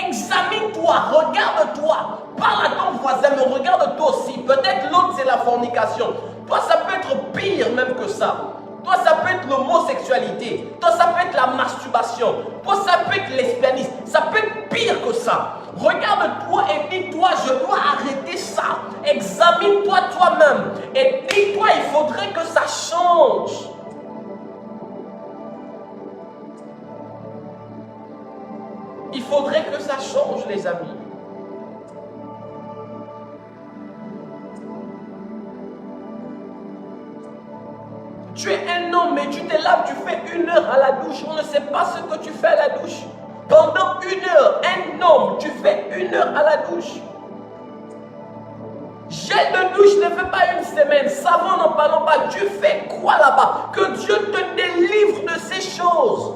Examine-toi, regarde-toi, parle à ton voisin, mais regarde-toi aussi. Peut-être l'autre c'est la fornication. Toi ça peut être pire même que ça. Toi ça peut être l'homosexualité. Toi ça peut être la masturbation. Toi ça peut être l'espianisme. Ça peut être pire que ça. Regarde-toi et dis-toi, je dois arrêter ça. Examine-toi toi-même et dis-toi, il faudrait que ça change. Il faudrait que ça change, les amis. Tu es un homme, mais tu te laves, tu fais 1 heure à la douche. On ne sait pas ce que tu fais à la douche. Pendant 1 heure, un homme, tu fais 1 heure à la douche. Gel de douche ne fait pas 1 semaine. Savon, n'en parlons pas. Tu fais quoi là-bas? Que Dieu te délivre de ces choses.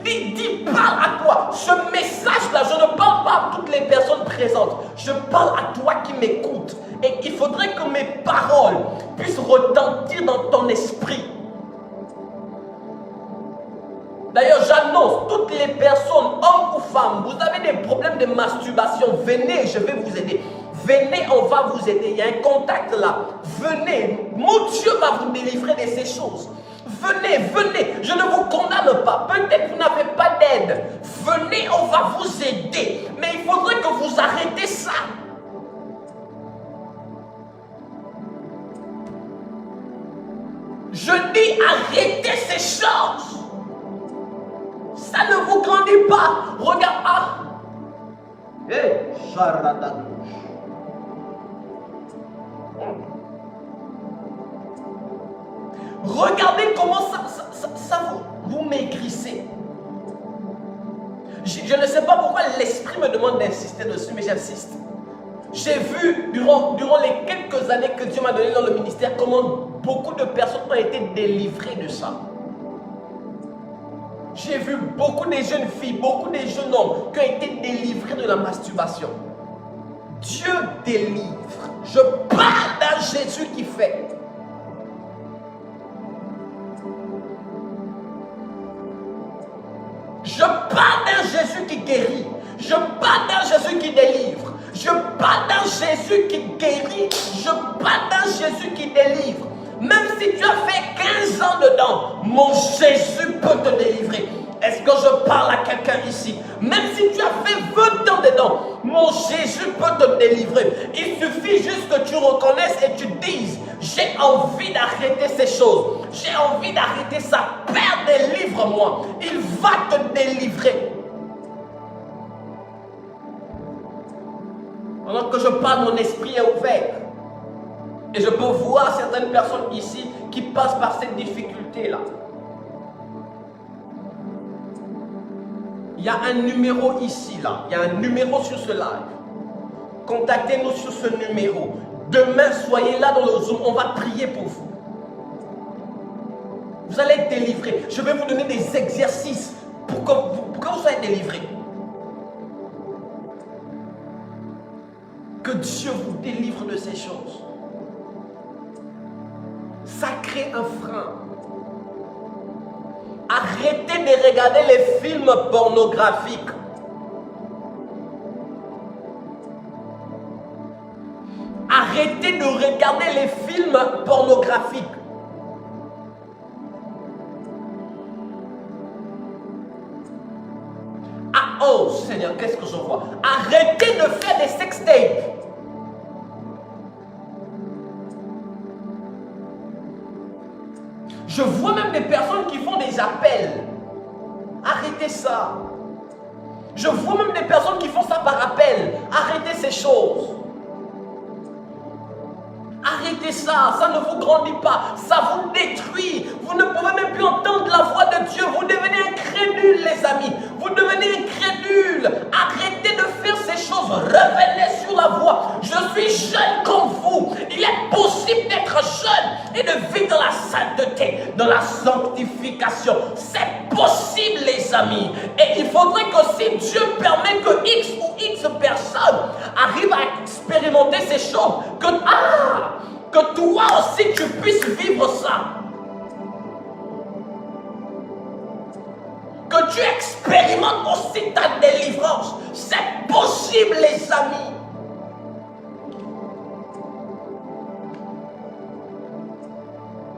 Dis, parle à toi. Ce message-là, je ne parle pas à toutes les personnes présentes. Je parle à toi qui m'écoutes. Et il faudrait que mes paroles puissent retentir dans ton esprit. D'ailleurs, j'annonce, toutes les personnes, hommes ou femmes, vous avez des problèmes de masturbation, venez, je vais vous aider. Venez, on va vous aider. Il y a un contact là. Venez, mon Dieu va vous délivrer de ces choses. Venez, venez, je ne vous condamne pas. Peut-être vous n'avez pas d'aide. Venez, on va vous aider. Mais il faudrait que vous arrêtez ça. Je dis arrêtez ces choses. Ça ne vous grandit pas. Regarde. Ah. Hey, charadagouche. Regardez comment ça vous maigrissez. Je ne sais pas pourquoi l'esprit me demande d'insister dessus, mais j'insiste. J'ai vu durant les quelques années que Dieu m'a donné dans le ministère comment beaucoup de personnes ont été délivrées de ça. J'ai vu beaucoup de jeunes filles, beaucoup de jeunes hommes qui ont été délivrés de la masturbation. Dieu délivre. Je parle d'un Jésus qui fait. Je parle d'un Jésus qui guérit. Je parle d'un Jésus qui délivre. Je parle d'un Jésus qui guérit. Je parle d'un Jésus qui délivre. Même si tu as fait 15 ans dedans, mon Jésus peut te délivrer. Est-ce que je parle à quelqu'un ici? Même si tu as fait 20 ans dedans, mon Jésus peut te délivrer. Il suffit juste que tu reconnaisses et tu dises, j'ai envie d'arrêter ces choses. J'ai envie d'arrêter ça. Père, délivre-moi. Il va te délivrer. Pendant que je parle, mon esprit est ouvert. Et je peux voir certaines personnes ici qui passent par cette difficulté-là. Il y a un numéro ici, là. Il y a un numéro sur ce live. Contactez-nous sur ce numéro. Demain, soyez là dans le Zoom. On va prier pour vous. Vous allez être délivrés. Je vais vous donner des exercices pour que vous soyez délivrés. Que Dieu vous délivre de ces choses. Ça crée un frein. Arrêtez de regarder les films pornographiques. Arrêtez de regarder les films pornographiques. Ah oh Seigneur, qu'est-ce que je vois? Arrêtez de faire des sextapes. Je vois même des personnes qui font des appels. Arrêtez ça. Je vois même des personnes qui font ça par appel. Arrêtez ces choses. Arrêtez ça, ça ne vous grandit pas, ça vous détruit. Vous ne pouvez même plus entendre la voix de Dieu. Vous devenez incrédule, les amis. Vous devenez incrédule. Arrêtez de faire ces choses. Revenez sur la voie. Je suis jeune comme vous. Il est possible d'être jeune et de vivre dans la sainteté, dans la sanctification. C'est possible, les amis. Et il faudrait que si Dieu permet que X ou X personnes arrivent à expérimenter ces choses, que toi aussi tu puisses vivre ça. Que tu expérimentes aussi ta délivrance. C'est possible, les amis.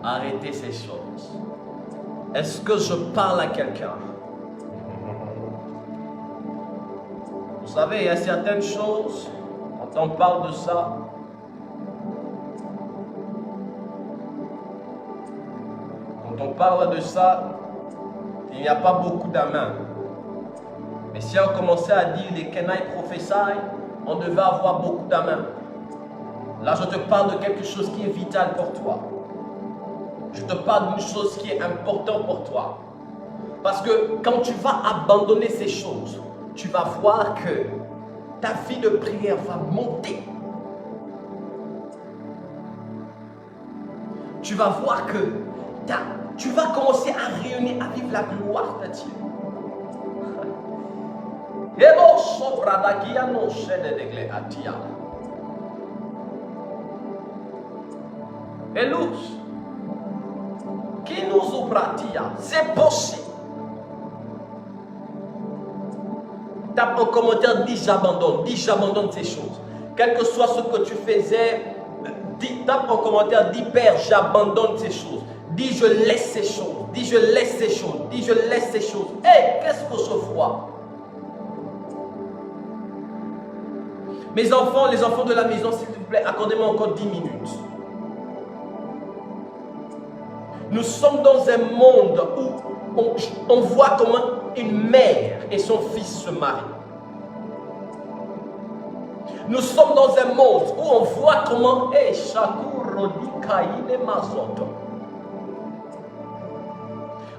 Arrêtez ces choses. Est-ce que je parle à quelqu'un? Vous savez, il y a certaines choses, quand on parle de ça, quand on parle de ça, il n'y a pas beaucoup d'amens. Mais si on commençait à dire les Kenai prophèsent, on devait avoir beaucoup d'amens. Là, je te parle de quelque chose qui est vital pour toi. Je te parle d'une chose qui est importante pour toi. Parce que quand tu vas abandonner ces choses, tu vas voir que ta vie de prière va monter. Tu vas voir que tu vas commencer à rayonner, à vivre la gloire de Dieu. É luz. Que nos obratia. C'est possible. Tape en commentaire, dis j'abandonne ces choses. Quel que soit ce que tu faisais, tape en commentaire, dis Père, j'abandonne ces choses. Dis je laisse ces choses. Dis je laisse ces choses. Dis je laisse ces choses. Hé, qu'est-ce que ce froid? Mes enfants, les enfants de la maison, s'il vous plaît, accordez-moi encore 10 minutes. Nous sommes dans un monde où on voit comment une mère et son fils se marient. Nous sommes dans un monde où on voit comment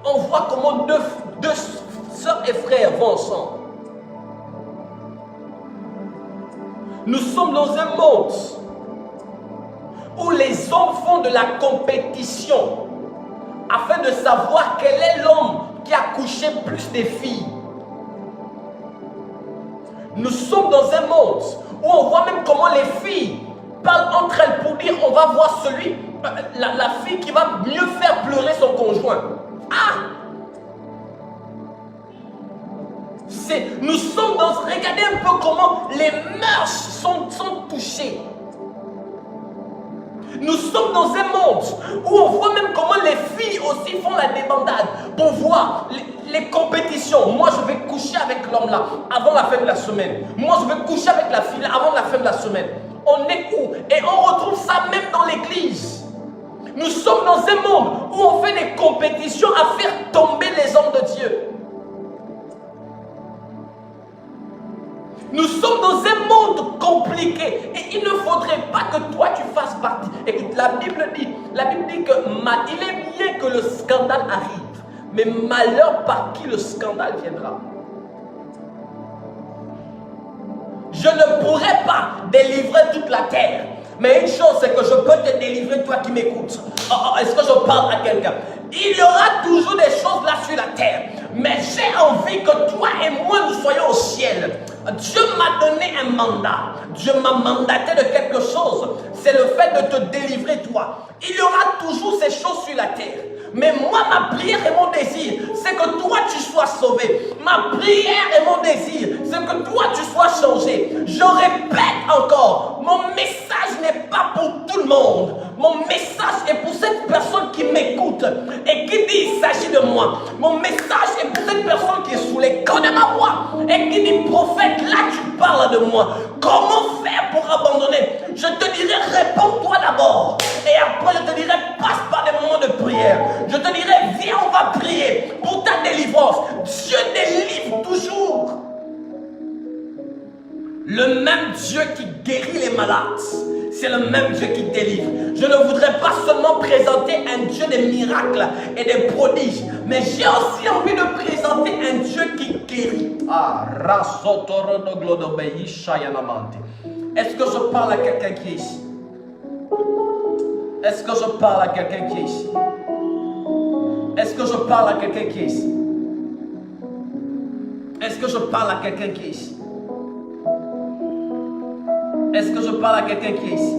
on voit comment deux sœurs et frères vont ensemble. Nous sommes dans un monde où les hommes font de la compétition afin de savoir quel est l'homme qui a couché plus de filles. Nous sommes dans un monde où on voit même comment les filles parlent entre elles pour dire on va voir la fille qui va mieux faire pleurer son conjoint. Ah! Nous sommes dans... Regardez un peu comment les mœurs sont touchées. Nous sommes dans un monde où on voit même comment les filles aussi font la débandade pour voir les compétitions. Moi, je vais coucher avec l'homme là avant la fin de la semaine. Moi, je vais coucher avec la fille là avant la fin de la semaine. On est où? Et on retrouve ça même dans l'église. Nous sommes dans un monde où on fait des compétitions à faire tomber les hommes de Dieu. Nous sommes dans un monde compliqué et il ne faudrait pas que toi tu fasses partie. Écoute, la Bible dit que il est bien que le scandale arrive, mais malheur par qui le scandale viendra. Je ne pourrais pas délivrer toute la terre, mais une chose c'est que je peux te délivrer toi qui m'écoutes. Est-ce que je parle à quelqu'un? Il y aura toujours des choses là sur la terre, mais j'ai envie que toi et moi nous soyons au ciel. Dieu m'a donné un mandat. Dieu m'a mandaté de quelque chose. C'est le fait de te délivrer toi. Il y aura toujours ces choses sur la terre. Mais moi, ma prière et mon désir, c'est que toi tu sois sauvé. Ma prière et mon désir, c'est que toi tu sois changé. Je répète encore, mon message n'est pas pour tout le monde. Mon message est pour cette personne qui m'écoute et qui dit il s'agit de moi. Mon message est pour cette personne qui est sous les corps de ma voix et qui dit prophète, là tu parles de moi. Comment faire pour abandonner? Je te dirai réponds-toi d'abord et après je te dirai passe par des moments de prière. Je te dirai viens on va prier pour ta délivrance. Dieu délivre toujours. Le même Dieu qui guérit les malades, c'est le même Dieu qui délivre. Je ne voudrais pas seulement présenter un Dieu des miracles et des prodiges, mais j'ai aussi envie de présenter un Dieu qui guérit. Est-ce que je parle à quelqu'un qui est ici? Est-ce que je parle à quelqu'un qui est ici? Est-ce que je parle à quelqu'un qui est ici? Est-ce que je parle à quelqu'un qui est ici? Est-ce que je parle à quelqu'un qui est ici?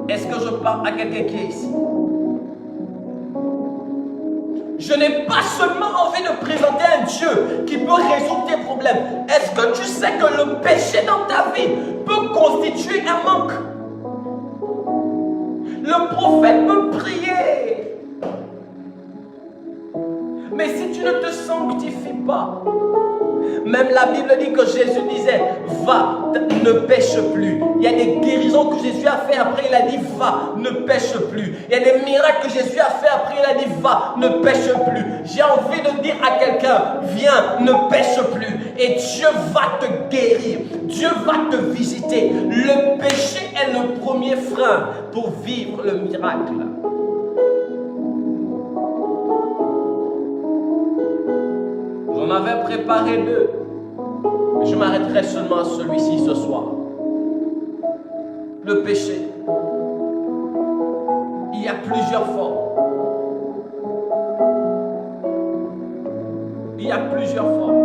Est-ce que je parle à quelqu'un qui est ici? Je n'ai pas seulement envie de présenter un Dieu qui peut résoudre tes problèmes. Est-ce que tu sais que le péché dans ta vie peut constituer un manque? Le prophète peut prier. Mais si tu ne te sanctifies pas, même la Bible dit que Jésus disait, va, ne pêche plus. Il y a des guérisons que Jésus a fait, après il a dit, va, ne pêche plus. Il y a des miracles que Jésus a fait, après il a dit, va, ne pêche plus. J'ai envie de dire à quelqu'un, viens, ne pêche plus. Et Dieu va te guérir. Dieu va te visiter. Le péché est le premier frein pour vivre le miracle. J'en avais préparé deux, mais je m'arrêterai seulement à celui-ci ce soir. Le péché. Il y a plusieurs formes. Il y a plusieurs formes.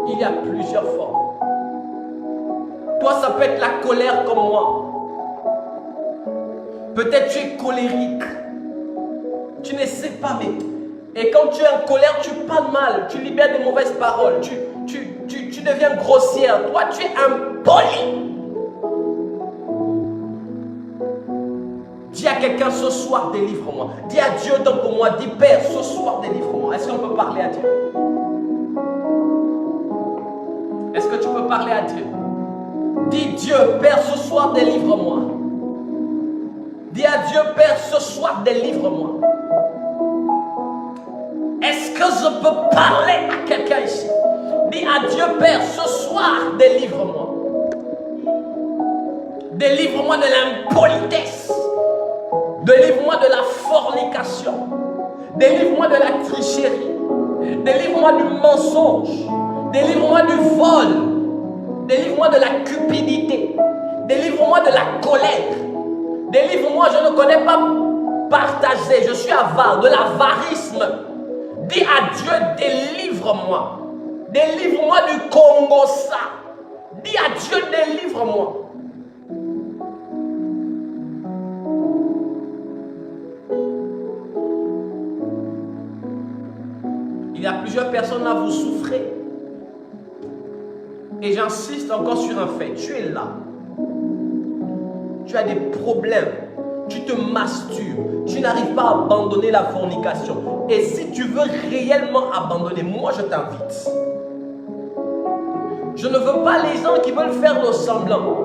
Il y a plusieurs formes. Toi, ça peut être la colère comme moi. Peut-être tu es colérique. Tu ne sais pas, mais... Et quand tu es en colère, tu parles mal. Tu libères des mauvaises paroles. Tu deviens grossière. Toi, tu es impoli. Dis à quelqu'un ce soir, délivre-moi. Dis à Dieu donc pour moi. Dis Père, ce soir, délivre-moi. Est-ce qu'on peut parler à Dieu? Est-ce que tu peux parler à Dieu? Dis Dieu, Père, ce soir, délivre-moi. Dis à Dieu, Père, ce soir, délivre-moi. Est-ce que je peux parler à quelqu'un ici? Dis à Dieu, Père, ce soir, délivre-moi. Délivre-moi de l'impolitesse. Délivre-moi de la fornication. Délivre-moi de la tricherie. Délivre-moi du mensonge. Délivre-moi du vol. Délivre-moi de la cupidité. Délivre-moi de la colère. Délivre-moi, je ne connais pas partager. Je suis avare, de l'avarisme. Dis à Dieu, délivre-moi. Délivre-moi du Congo-ça. Dis à Dieu, délivre-moi. Il y a plusieurs personnes là, vous souffrez. Et j'insiste encore sur un fait. Tu es là. Tu as des problèmes. Tu te masturbes. Tu n'arrives pas à abandonner la fornication. Et si tu veux réellement abandonner, moi je t'invite. Je ne veux pas les gens qui veulent faire le semblant.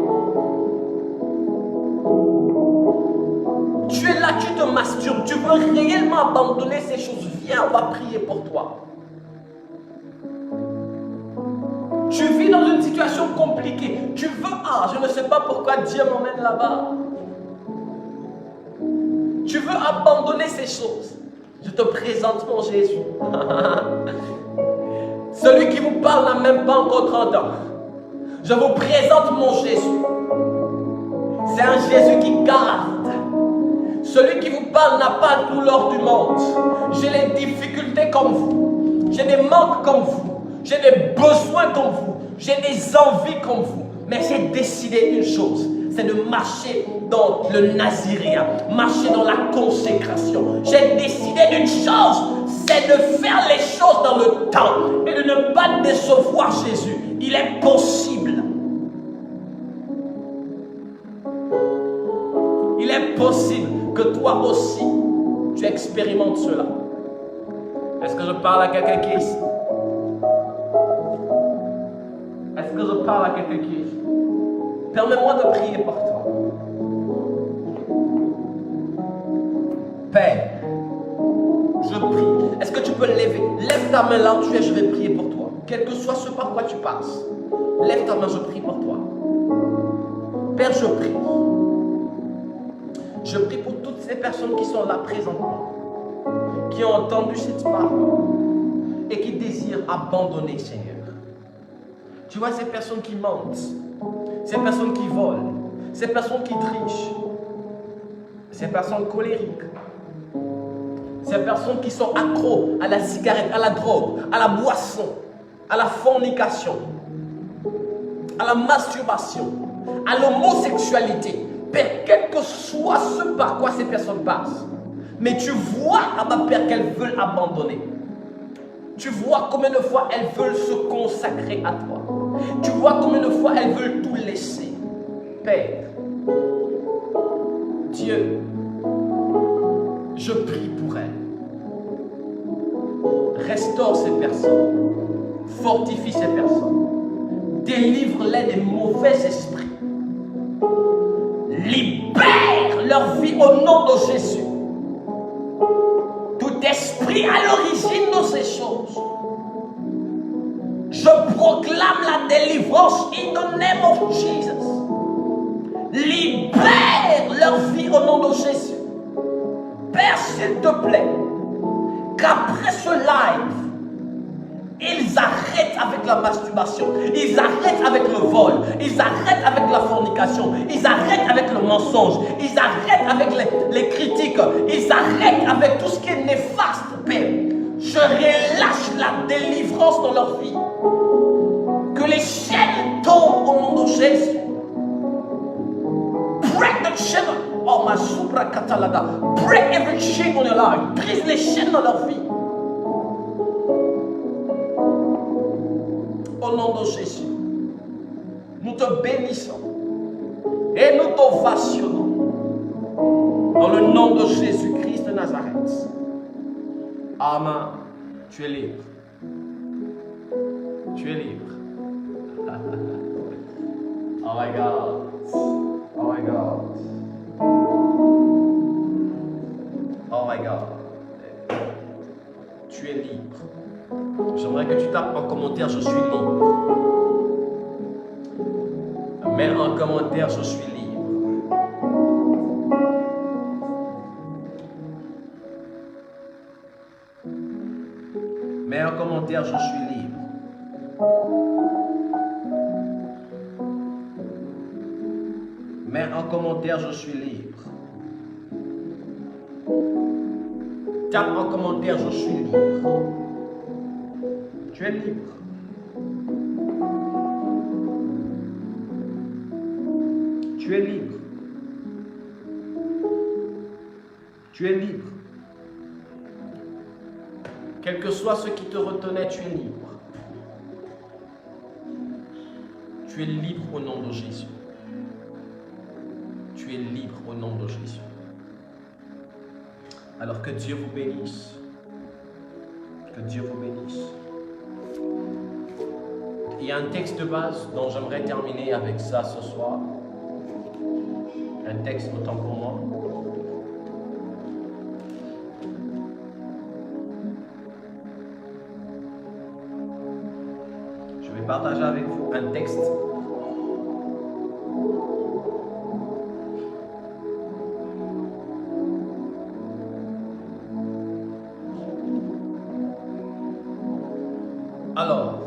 Tu es là, tu te masturbes. Tu veux réellement abandonner ces choses. Viens, on va prier pour toi. Tu vis dans une situation compliquée. Tu veux, je ne sais pas pourquoi Dieu m'emmène là-bas. Tu veux abandonner ces choses. Je te présente mon Jésus. Celui qui vous parle n'a même pas encore 30 ans. Je vous présente mon Jésus. C'est un Jésus qui garde. Celui qui vous parle n'a pas tout l'or du monde. J'ai les difficultés comme vous. J'ai des manques comme vous. J'ai des besoins comme vous. J'ai des envies comme vous. Mais j'ai décidé une chose. C'est de marcher dans le naziréen. Marcher dans la consécration. J'ai décidé d'une chose. C'est de faire les choses dans le temps. Et de ne pas décevoir Jésus. Il est possible. Il est possible que toi aussi, tu expérimentes cela. Est-ce que je parle à quelqu'un qui est ici? Est-ce que je parle à quelqu'un qui est ici? Permets-moi de prier pour toi. Père, je prie. Est-ce que tu peux lever? Lève ta main là où tu es, je vais prier pour toi. Quel que soit ce par quoi tu passes. Lève ta main, je prie pour toi. Père, je prie. Je prie pour toutes ces personnes qui sont là présentement, qui ont entendu cette parole et qui désirent abandonner, Seigneur. Tu vois ces personnes qui mentent, ces personnes qui volent, ces personnes qui trichent, ces personnes colériques, ces personnes qui sont accros à la cigarette, à la drogue, à la boisson, à la fornication, à la masturbation, à l'homosexualité. Père, quel que soit ce par quoi ces personnes passent, mais tu vois, Abba Père, qu'elles veulent abandonner. Tu vois combien de fois elles veulent se consacrer à toi. Tu vois combien de fois elles veulent tout laisser. Père, Dieu, je prie pour elles. Restaure ces personnes. Fortifie ces personnes. Délivre-les des mauvais esprits. Libère leur vie au nom de Jésus. Tout esprit à l'origine de ces choses. Je proclame la délivrance in the name of Jesus. Libère leur vie au nom de Jésus. Père, s'il te plaît, qu'après ce live, ils arrêtent avec la masturbation, ils arrêtent avec le vol, ils arrêtent avec la fornication, ils arrêtent avec le mensonge, ils arrêtent avec les critiques, ils arrêtent avec tout ce qui est néfaste, Père. Je relâche la délivrance dans leur vie. Que les chaînes tombent au nom de Jésus. Salada. Break every chain on your life. Brise les chaînes dans leur vie. Au nom de Jésus, nous te bénissons et nous t'ovationnons. Dans le nom de Jésus-Christ de Nazareth. Amen. Tu es libre. Tu es libre. Oh my God. Oh my God. Oh my God. Tu es libre. J'aimerais que tu tapes en commentaire, je suis libre. Mets en commentaire, je suis libre. Mets en commentaire, je suis libre. Mets en commentaire, je suis libre. Tape en commentaire, je suis libre. Tu es libre. Tu es libre. Tu es libre. Quel que soit ce qui te retenait, tu es libre. Tu es libre au nom de Jésus. Tu es libre au nom de Jésus. Alors que Dieu vous bénisse. Que Dieu vous bénisse. Il y a un texte de base dont j'aimerais terminer avec ça ce soir. Un texte autant pour moi. Je vais partager avec vous un texte. Alors,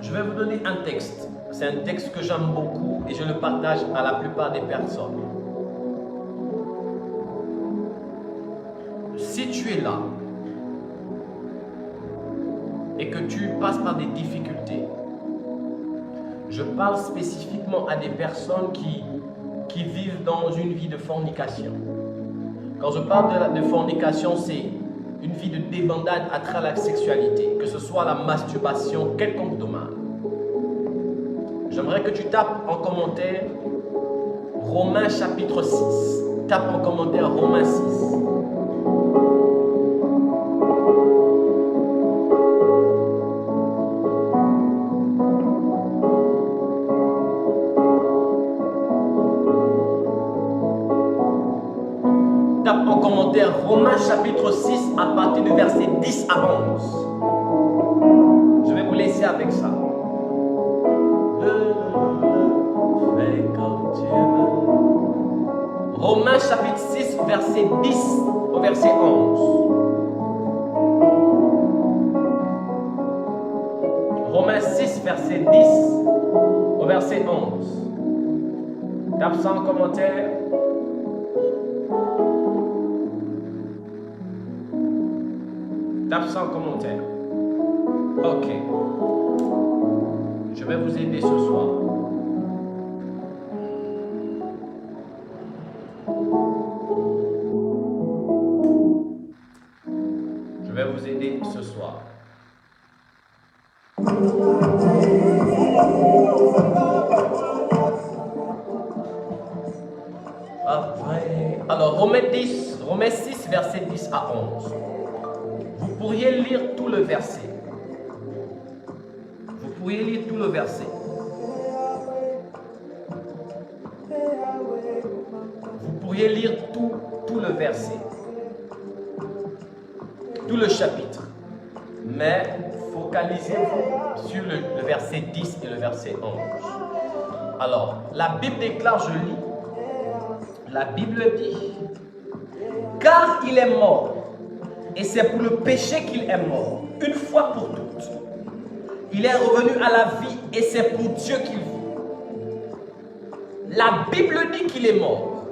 je vais vous donner un texte. C'est un texte que j'aime beaucoup et je le partage à la plupart des personnes. Si tu es là et que tu passes par des difficultés, je parle spécifiquement à des personnes qui vivent dans une vie de fornication. Quand je parle de fornication, c'est une vie de débandade à travers la sexualité, que ce soit la masturbation, quelconque domaine. J'aimerais que tu tapes en commentaire Romains chapitre 6. Tape en commentaire Romains 6. Tape en commentaire Romains chapitre 6 à partir du verset 10 à 11. Je vais vous laisser avec ça. Romains chapitre 6 verset 10 au verset 11. Romains 6 verset 10 au verset 11. Tape ça en commentaire. Tape ça en commentaire. Ok. Je vais vous aider ce soir. Je vais vous aider ce soir. Alors, Romains 6, verset 10 à 11. Vous pourriez lire tout le verset. Vous pourriez lire tout le verset. Vous pourriez lire tout le verset. Tout le chapitre. Mais focalisez-vous sur le verset 10 et le verset 11. Alors, la Bible déclare, je lis. La Bible dit, car il est mort, et c'est pour le péché qu'il est mort, une fois pour toutes. Il est revenu à la vie, et c'est pour Dieu qu'il vit. La Bible dit qu'il est mort.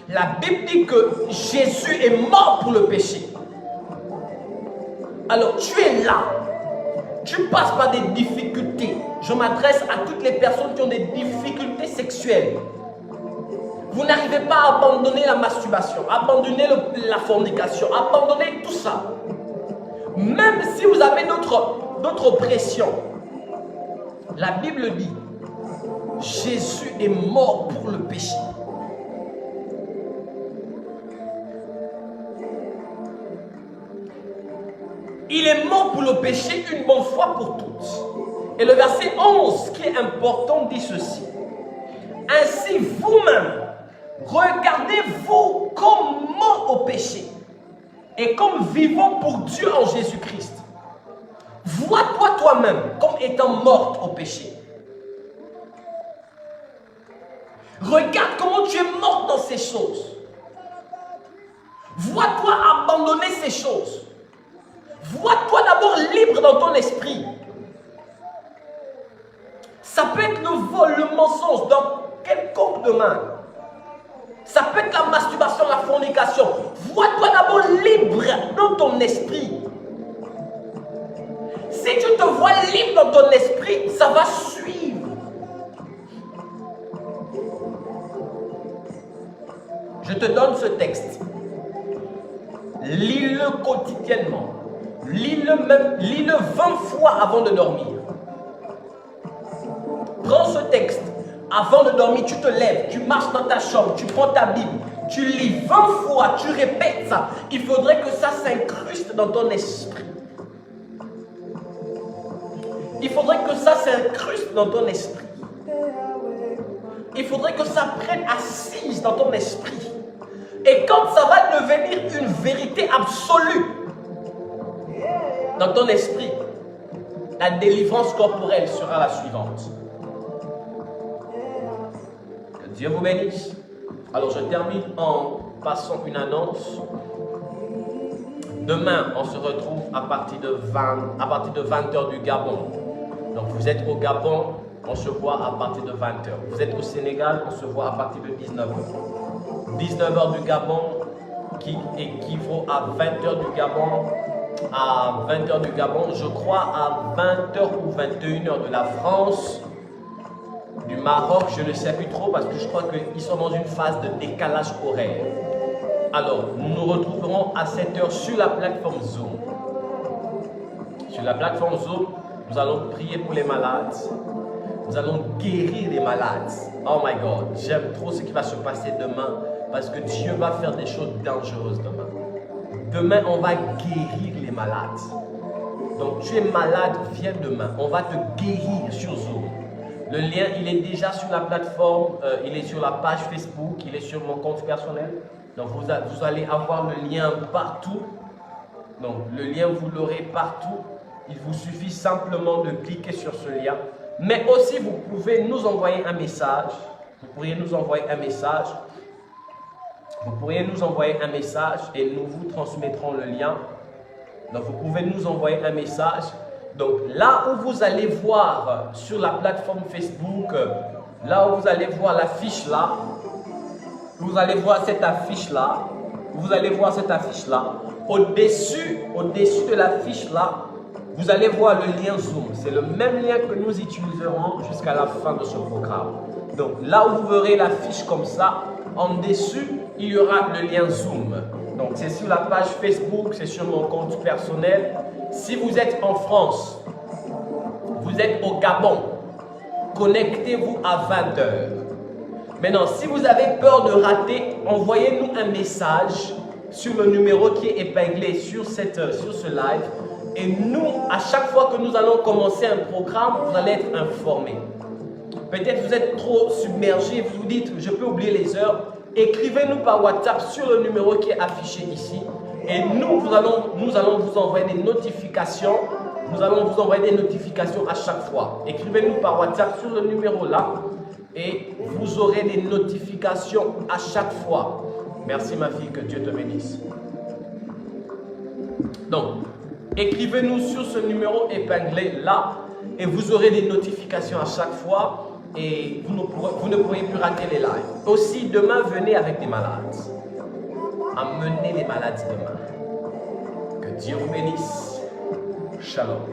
La Bible dit que Jésus est mort pour le péché. Alors tu es là, tu passes par des difficultés. Je m'adresse à toutes les personnes qui ont des difficultés sexuelles. Vous n'arrivez pas à abandonner la masturbation, abandonner la fornication, abandonner tout ça. Même si vous avez d'autres pressions. La Bible dit, Jésus est mort pour le péché. Il est mort pour le péché une bonne fois pour toutes. Et le verset 11 qui est important dit ceci. Ainsi vous-même, regardez-vous comme morts au péché et comme vivants pour Dieu en Jésus-Christ. Vois-toi toi-même comme étant morte au péché. Regarde comment tu es morte dans ces choses. Vois-toi abandonner ces choses. Vois-toi d'abord libre dans ton esprit. Ça peut être le vol, le mensonge dans quelconque domaine. Ça peut être la masturbation, la fornication. Vois-toi d'abord libre dans ton esprit. Si tu te vois libre dans ton esprit, ça va suivre. Je te donne ce texte. Lis-le quotidiennement. Lis-le 20 fois avant de dormir. Prends ce texte. Avant de dormir, tu te lèves, tu marches dans ta chambre, tu prends ta Bible, tu lis 20 fois, tu répètes ça. Il faudrait que ça s'incruste dans ton esprit. Il faudrait que ça s'incruste dans ton esprit. Il faudrait que ça prenne assise dans ton esprit. Et quand ça va devenir une vérité absolue dans ton esprit, la délivrance corporelle sera la suivante. Que Dieu vous bénisse. Alors je termine en passant une annonce. Demain, on se retrouve à partir de 20h du Gabon. Donc vous êtes au Gabon, on se voit à partir de 20h. Vous êtes au Sénégal, on se voit à partir de 19h. 19h du Gabon qui équivaut à 20h du Gabon. À 20h du Gabon, je crois à 20h ou 21h de la France. Du Maroc, je ne sais plus trop parce que je crois qu'ils sont dans une phase de décalage horaire. Alors, nous nous retrouverons à 7h sur la plateforme Zoom. Sur la plateforme Zoom, nous allons prier pour les malades. Nous allons guérir les malades. Oh my God, j'aime trop ce qui va se passer demain parce que Dieu va faire des choses dangereuses demain. Demain, on va guérir les malades. Donc, tu es malade, viens demain. On va te guérir sur Zoom. Le lien, il est déjà sur la plateforme, il est sur la page Facebook, il est sur mon compte personnel. Donc, vous allez avoir le lien partout. Donc, le lien, vous l'aurez partout. Il vous suffit simplement de cliquer sur ce lien. Mais aussi, vous pouvez nous envoyer un message. Vous pourriez nous envoyer un message. Vous pourriez nous envoyer un message et nous vous transmettrons le lien. Donc, vous pouvez nous envoyer un message. Donc, là où vous allez voir sur la plateforme Facebook, là où vous allez voir l'affiche là, vous allez voir cette affiche là, vous allez voir cette affiche là. Au-dessus de l'affiche là, vous allez voir le lien Zoom. C'est le même lien que nous utiliserons jusqu'à la fin de ce programme. Donc, là où vous verrez l'affiche comme ça, en dessus, il y aura le lien Zoom. Donc, c'est sur la page Facebook, c'est sur mon compte personnel. Si vous êtes en France, vous êtes au Gabon, connectez-vous à 20h. Maintenant, si vous avez peur de rater, envoyez-nous un message sur le numéro qui est épinglé sur ce live. Et nous, à chaque fois que nous allons commencer un programme, vous allez être informés. Peut-être vous êtes trop submergé, vous vous dites, je peux oublier les heures. Écrivez-nous par WhatsApp sur le numéro qui est affiché ici. Et nous allons vous envoyer des notifications. Nous allons vous envoyer des notifications à chaque fois. Écrivez-nous par WhatsApp sur le numéro là. Et vous aurez des notifications à chaque fois. Merci ma fille, que Dieu te bénisse. Donc, écrivez-nous sur ce numéro épinglé là. Et vous aurez des notifications à chaque fois. Et vous ne pourrez plus rater les lives. Aussi, demain, venez avec des malades. Amenez les malades demain. Que Dieu vous bénisse. Shalom.